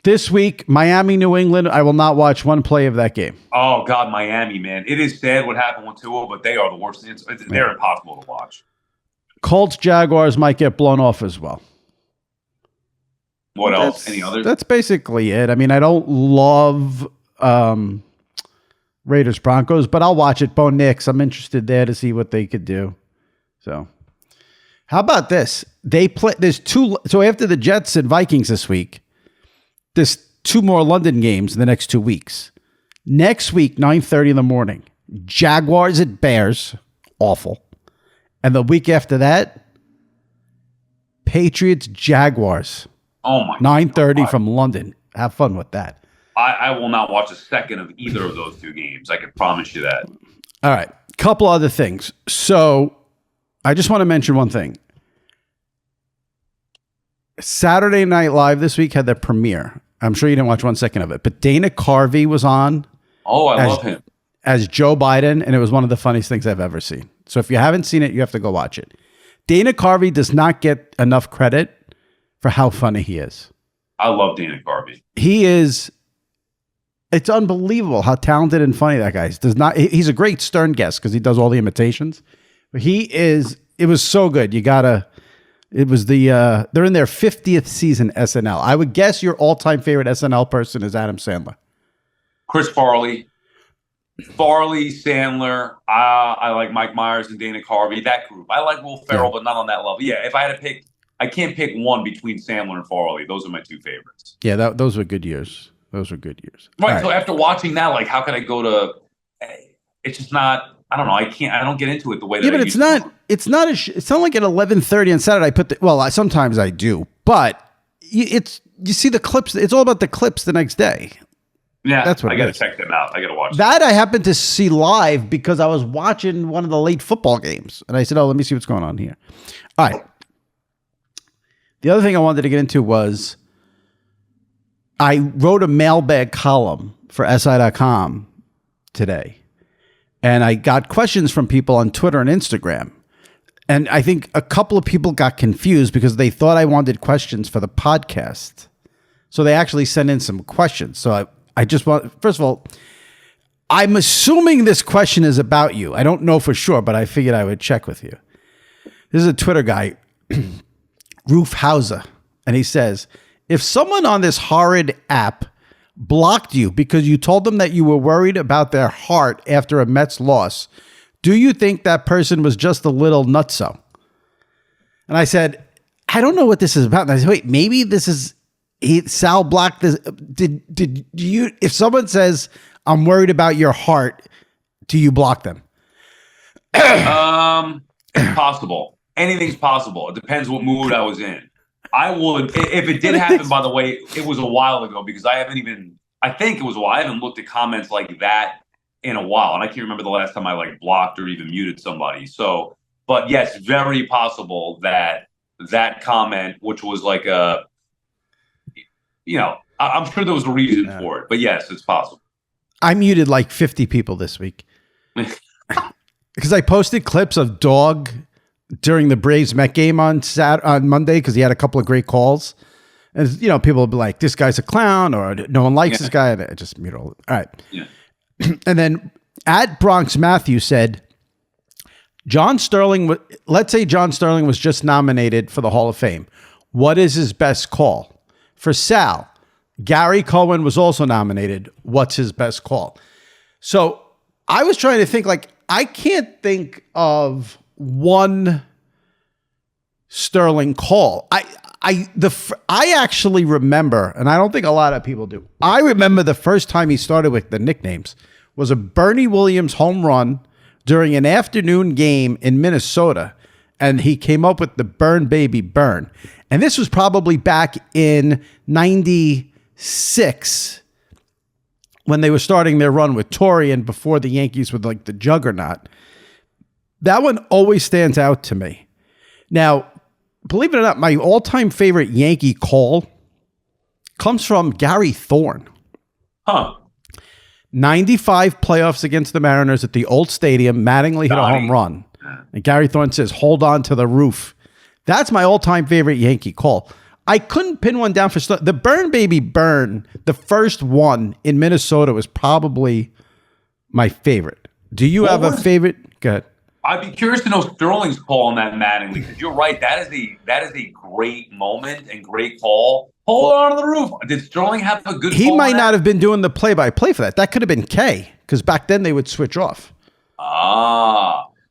This week, Miami, New England. I will not watch one play of that game. Oh God, Miami, man! It is sad what happened with Tua, but they are the worst. They're impossible to watch. Colts, Jaguars might get blown off as well. What else? Any others? That's basically it. I mean, I don't love Raiders Broncos, but I'll watch it. Bo Nix, I'm interested there to see what they could do. So, how about this? They play. There's two. So after the Jets and Vikings this week, there's 2 more London games in the next 2 weeks. Next week, 9:30 in the morning, Jaguars at Bears, awful, and the week after that, Patriots Jaguars. Oh my! 9:30 from London. Have fun with that. I will not watch a second of either of those 2 games. I can promise you that. All right. Couple other things. So I just want to mention one thing. Saturday Night Live this week had their premiere. I'm sure you didn't watch 1 second of it, but Dana Carvey was on. Oh, I love him. As Joe Biden, and it was one of the funniest things I've ever seen. So if you haven't seen it, you have to go watch it. Dana Carvey does not get enough credit for how funny he is. I love Dana Carvey. He is... It's unbelievable how talented and funny that guy is. He's a great Stern guest because he does all the imitations. But it was so good. They're in their 50th season SNL. I would guess your all-time favorite SNL person is Adam Sandler. Chris Farley, Sandler. I like Mike Myers and Dana Carvey. That group. I like Will Ferrell, but not on that level. Yeah, if I had to pick, I can't pick one between Sandler and Farley. Those are my 2 favorites. Yeah, those were good years. Those were good years. Right. So after watching that, like, how could I go to? It's just not. I don't know. I can't. I don't get into it the way that. Yeah, but it's not. It's not like at 11:30 on Saturday. Sometimes I do, but you see the clips. It's all about the clips the next day. Yeah, that's what I got to check them out. I got to watch that. I happened to see live because I was watching one of the late football games, and I said, "Oh, let me see what's going on here." All right. The other thing I wanted to get into was I wrote a mailbag column for SI.com today, and I got questions from people on Twitter and Instagram. And I think a couple of people got confused because they thought I wanted questions for the podcast. So they actually sent in some questions. So I just want, first of all, I'm assuming this question is about you. I don't know for sure, but I figured I would check with you. This is a Twitter guy, Roof Hauser, and he says, if someone on this horrid app blocked you because you told them that you were worried about their heart after a Mets loss, do you think that person was just a little nutso? And I said, I don't know what this is about. And I said, wait, maybe this is Sal blocked this. Did you? If someone says I'm worried about your heart, do you block them? It's possible. Anything's possible. It depends what mood I was in. I would, if it did happen, by the way, it was a while ago because I think it was a while. I haven't looked at comments like that in a while. And I can't remember the last time I blocked or even muted somebody. So, but yes, very possible that comment, which was like I'm sure there was a reason for it, but yes, it's possible. I muted like 50 people this week because I posted clips of Dog during the Braves Met game on Monday because he had a couple of great calls. And, people will be like, this guy's a clown or no one likes this guy. And I just mute all right. Yeah. And then at Bronx Matthew said, let's say John Sterling was just nominated for the Hall of Fame. What is his best call? For Sal, Gary Cohen was also nominated. What's his best call? So I was trying to think, I can't think of one Sterling call. I actually remember, and I don't think a lot of people do. I remember the first time he started with the nicknames was a Bernie Williams home run during an afternoon game in Minnesota, and he came up with the Burn Baby Burn. And this was probably back in 96 when they were starting their run with Torrey and before the Yankees were like the juggernaut. That one always stands out to me. Now, believe it or not, my all-time favorite Yankee call comes from Gary Thorne. Huh. 95 playoffs against the Mariners at the old stadium. Mattingly hit a home run. And Gary Thorne says, hold on to the roof. That's my all-time favorite Yankee call. I couldn't pin one down for the Burn Baby Burn. The first one in Minnesota was probably my favorite. Do you have a favorite? Go ahead. I'd be curious to know Sterling's call on that Mattingly, because you're right. That is a great moment and great call. Hold on to the roof. Did Sterling have a good He call might on not that? have been doing the play-by-play for that. That could have been Kay, because back then they would switch off.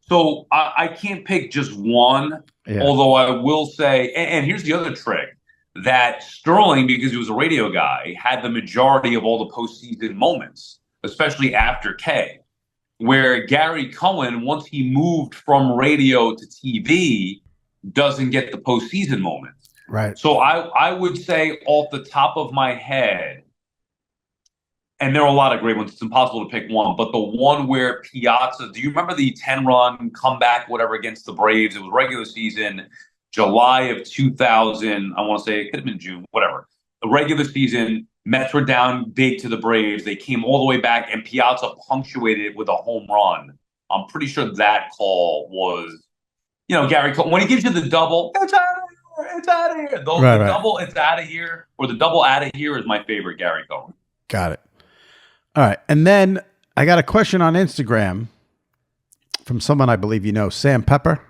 So I can't pick just one, although I will say, and here's the other trick, that Sterling, because he was a radio guy, had the majority of all the postseason moments, especially after Kay. Where Gary Cohen, once he moved from radio to TV, doesn't get the postseason moments. Right. So I would say off the top of my head, and there are a lot of great ones. It's impossible to pick one, but the one where Piazza, do you remember the 10-run comeback, whatever, against the Braves? It was regular season, July of 2000. I want to say it could have been June, whatever. The regular season, Mets were down big to the Braves. They came all the way back, and Piazza punctuated it with a home run. I'm pretty sure that call was, Gary Cole. When he gives you the double, it's out of here, it's out of here. The double, it's out of here, or the double out of here is my favorite Gary Cole. Got it. All right. And then I got a question on Instagram from someone I believe you know, Sam Pepper.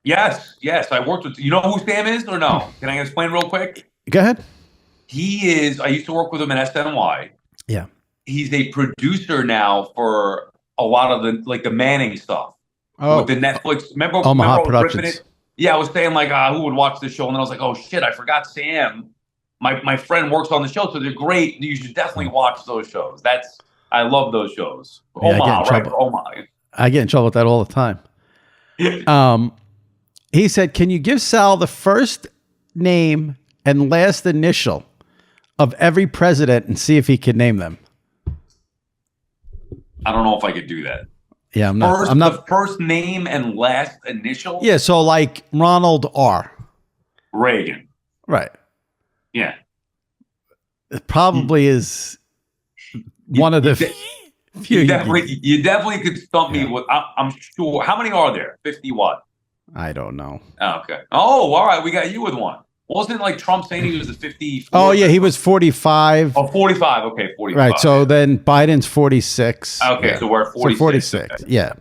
Yes. I worked with, you know who Sam is or no? Can I explain real quick? Go ahead. He is, I used to work with him at SNY. Yeah. He's a producer now for a lot of the Manning stuff. With the Netflix. Remember Omaha Productions. Yeah, I was saying who would watch this show? And then I was like, oh shit, I forgot Sam. My friend works on the show, so they're great. You should definitely watch those shows. I love those shows. Omaha, right? Omaha. I get in trouble with that all the time. He said, can you give Sal the first name and last initial of every president and see if he can name them? I don't know if I could do that. Yeah, I'm not. The first name and last initial? Yeah, so like Ronald R. Reagan. Right. Yeah. It probably is one of the few. You definitely could stump me with, I'm sure. How many are there? 50 what? I don't know. Oh, okay. Oh, all right. We got you with one. Wasn't it Trump saying he was a 54? Oh, yeah. He was 45. Oh, 45. Okay, 45. Right. So then Biden's 46. Okay, so we're at 46. So 46. Okay. Yeah.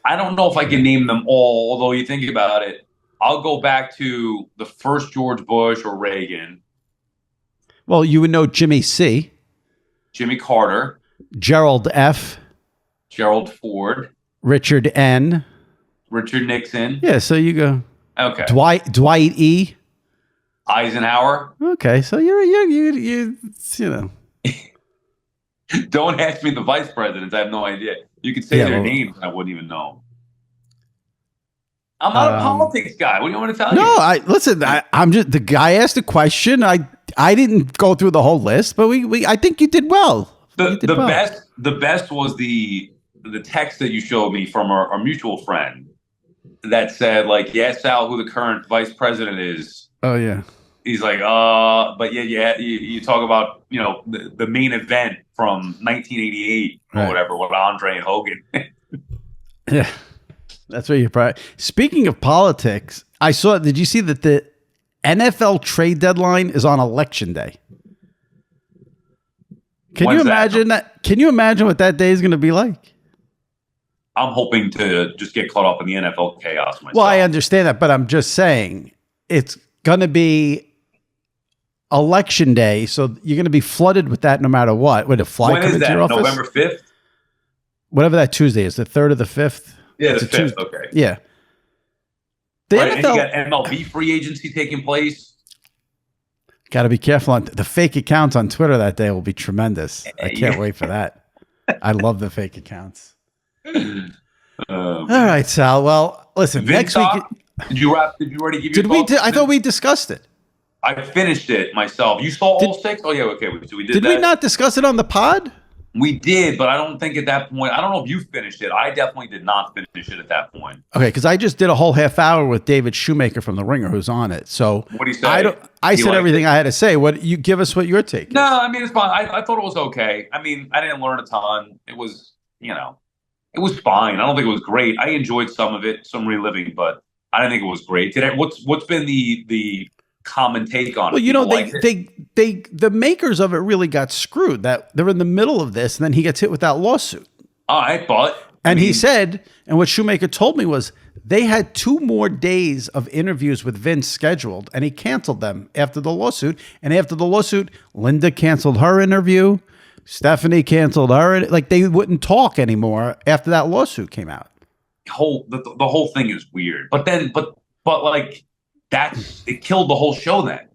I don't know if I can name them all, although you think about it. I'll go back to the first George Bush or Reagan. Well, you would know Jimmy C. Jimmy Carter. Gerald F. Gerald Ford. Richard N. Richard Nixon. Yeah, so you go. Okay. Dwight E. Eisenhower. Okay, so you know. Don't ask me the vice presidents. I have no idea. You could say their names, and I wouldn't even know. I'm not a politics guy. What do you want me to tell you? No, listen. I'm just the guy asked a question. I didn't go through the whole list, but I think you did well. The best was the text that you showed me from our mutual friend that said yes, Sal, who the current vice president is. Oh yeah. He's like, but yeah, you talk about, the main event from 1988 or whatever with Andre and Hogan. Yeah, that's where you're probably. Speaking of politics, did you see that the NFL trade deadline is on election day? Can you imagine that? Can you imagine what that day is going to be like? I'm hoping to just get caught up in the NFL chaos myself. Well, I understand that, but I'm just saying it's going to be election day, so you're going to be flooded with that no matter what. Would a fly come into your office? November 5th? Whatever that Tuesday is, the 3rd or the 5th? Yeah, the 5th, okay. Yeah. And you got MLB free agency taking place. Got to be careful. The fake accounts on Twitter that day will be tremendous. I can't wait for that. I love the fake accounts. All right, Sal. Well, listen, next week. Did you already give your thoughts? I thought we discussed it. I finished it myself. You saw all 6? Oh, yeah, okay. So we did that. Did we not discuss it on the pod? We did, but I don't think at that point. I don't know if you finished it. I definitely did not finish it at that point. Okay, because I just did a whole half hour with David Shoemaker from The Ringer, who's on it. So what do you say? I said everything I had to say. What you give us? What your take is. No, I mean it's fine. I thought it was okay. I mean, I didn't learn a ton. It was, it was fine. I don't think it was great. I enjoyed some of it, some reliving, but I didn't think it was great. What's been the common take on it? Well, the makers of it really got screwed. That they're in the middle of this, and then he gets hit with that lawsuit. All right, but And he said, and what Shoemaker told me was they had 2 more days of interviews with Vince scheduled, and he canceled them after the lawsuit. And after the lawsuit, Linda canceled her interview. Stephanie canceled her. Like, they wouldn't talk anymore after that lawsuit came out. The whole thing is weird. But like, it killed the whole show then.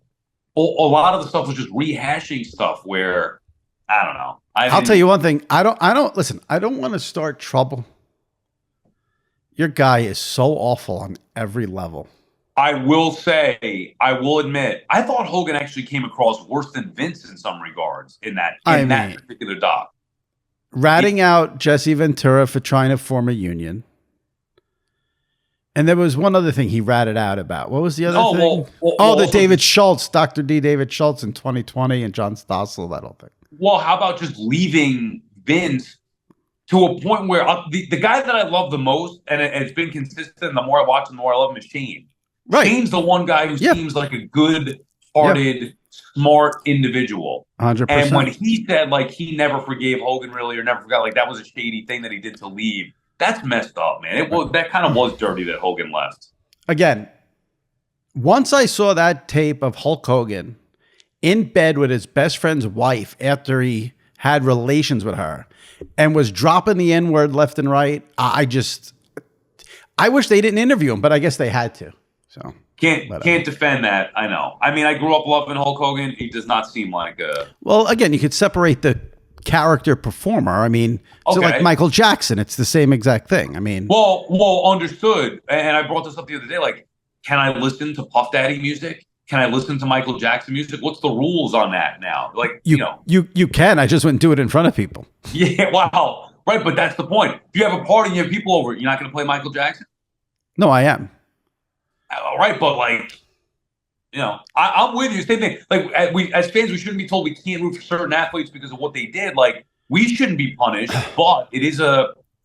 A lot of the stuff was just rehashing stuff where, I don't know. I'll tell you one thing. I don't want to start trouble. Your guy is so awful on every level. I will admit, I thought Hogan actually came across worse than Vince in some regards in that particular doc. Ratting out Jesse Ventura for trying to form a union. And there was one other thing he ratted out about. What was the other thing? The David Schultz, Dr. D. David Schultz in 2020 and John Stossel, that whole thing. Well, how about just leaving Vince to a point where the guy that I love the most, and it's been consistent, the more I watch him, the more I love him, is Shane. Right. Shane's the one guy who seems like a good-hearted, smart individual. 100%. And when he said, like, he never forgave Hogan really, or never forgot, like, that was a shady thing that he did to leave, that's messed up, man. That kind of was dirty that Hogan left. Again, once I saw that tape of Hulk Hogan in bed with his best friend's wife after he had relations with her and was dropping the N-word left and right, I wish they didn't interview him, but I guess they had to. So can't defend that. I know. I mean, I grew up loving Hulk Hogan. He does not seem like a... Well, again, you could separate the character performer. I mean, so like Michael Jackson, it's the same exact thing. I mean... Well, understood. And I brought this up the other day. Like, can I listen to Puff Daddy music? Can I listen to Michael Jackson music? What's the rules on that now? Like, you can. I just wouldn't do it in front of people. Yeah, wow. Right, but that's the point. If you have a party and you have people over, you're not going to play Michael Jackson? No, I am. All right, but like, I'm with you. Same thing. Like, as fans, we shouldn't be told we can't root for certain athletes because of what they did. Like, we shouldn't be punished, but it is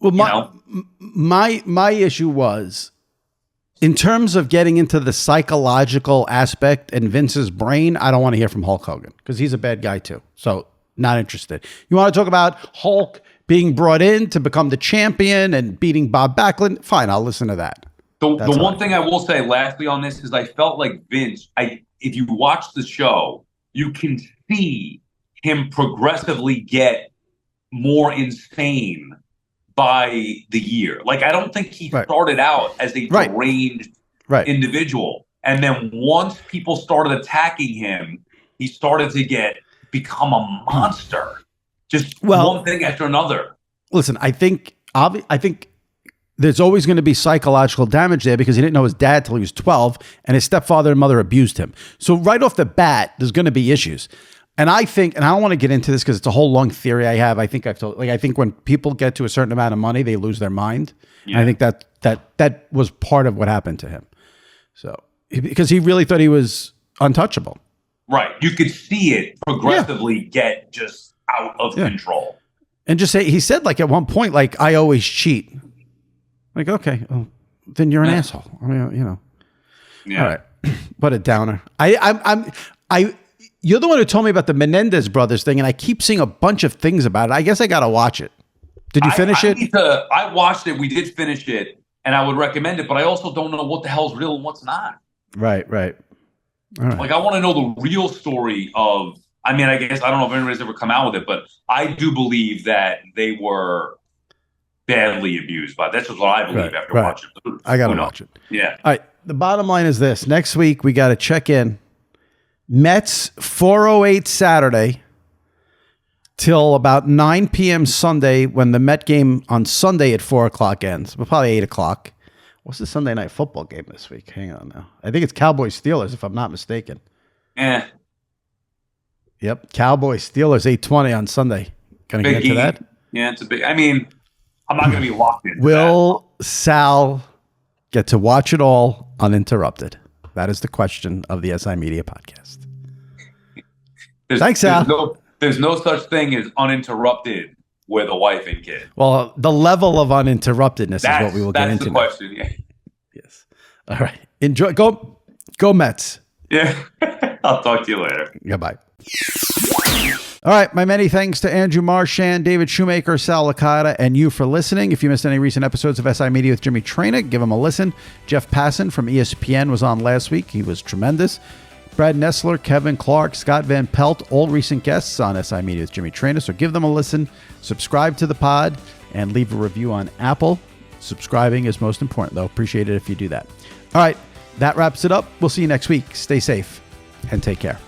my issue was, in terms of getting into the psychological aspect in Vince's brain, I don't want to hear from Hulk Hogan because he's a bad guy too. So not interested. You want to talk about Hulk being brought in to become the champion and beating Bob Backlund? Fine, I'll listen to that. The one thing I will say lastly on this is I felt like Vince, if you watch the show, you can see him progressively get more insane by the year. Like, I don't think he started out as a deranged individual. And then once people started attacking him, he started to become a monster. Just one thing after another. Listen, I think there's always going to be psychological damage there because he didn't know his dad till he was 12 and his stepfather and mother abused him. So right off the bat, there's going to be issues. And I think, and I don't want to get into this because it's a whole long theory I have. I think when people get to a certain amount of money, they lose their mind. Yeah. I think that was part of what happened to him. So, because he really thought he was untouchable. Right. You could see it progressively get just out of control. And just say, he said like at one point, like, I always cheat. Like, okay, well, then you're an asshole. I mean, Yeah. All right. What a downer. You're the one who told me about the Menendez brothers thing, and I keep seeing a bunch of things about it. I guess I got to watch it. Did you finish it? I watched it. We did finish it, and I would recommend it, but I also don't know what the hell's real and what's not. Right. All right. Like, I want to know the real story of, I mean, I guess, I don't know if anybody's ever come out with it, but I do believe that they were badly abused. But that's just what I believe after watching it. I got to watch it. Yeah. All right. The bottom line is this. Next week, we got to check in. Mets 4:08 Saturday till about 9 p.m. Sunday when the Met game on Sunday at 4 o'clock ends. Well, probably 8 o'clock. What's the Sunday night football game this week? Hang on now. I think it's Cowboys Steelers, if I'm not mistaken. Yep. Cowboys Steelers 8:20 on Sunday. Gonna get into that? Yeah, it's a big. I mean, I'm not gonna be locked in. Will Sal get to watch it all uninterrupted? That is the question of the SI Media podcast. Thanks, Sal. There's no such thing as uninterrupted with a wife and kid. Well, the level of uninterruptedness is what we will get into. That's the question, yeah. Yes. All right. Enjoy. Go Mets. Yeah. I'll talk to you later. Goodbye. All right, my many thanks to Andrew Marchand, David Shoemaker, Sal Licata, and you for listening. If you missed any recent episodes of SI Media with Jimmy Traina, give them a listen. Jeff Passan from ESPN was on last week. He was tremendous. Brad Nessler, Kevin Clark, Scott Van Pelt, all recent guests on SI Media with Jimmy Traina. So give them a listen, subscribe to the pod, and leave a review on Apple. Subscribing is most important, though. Appreciate it if you do that. All right, that wraps it up. We'll see you next week. Stay safe and take care.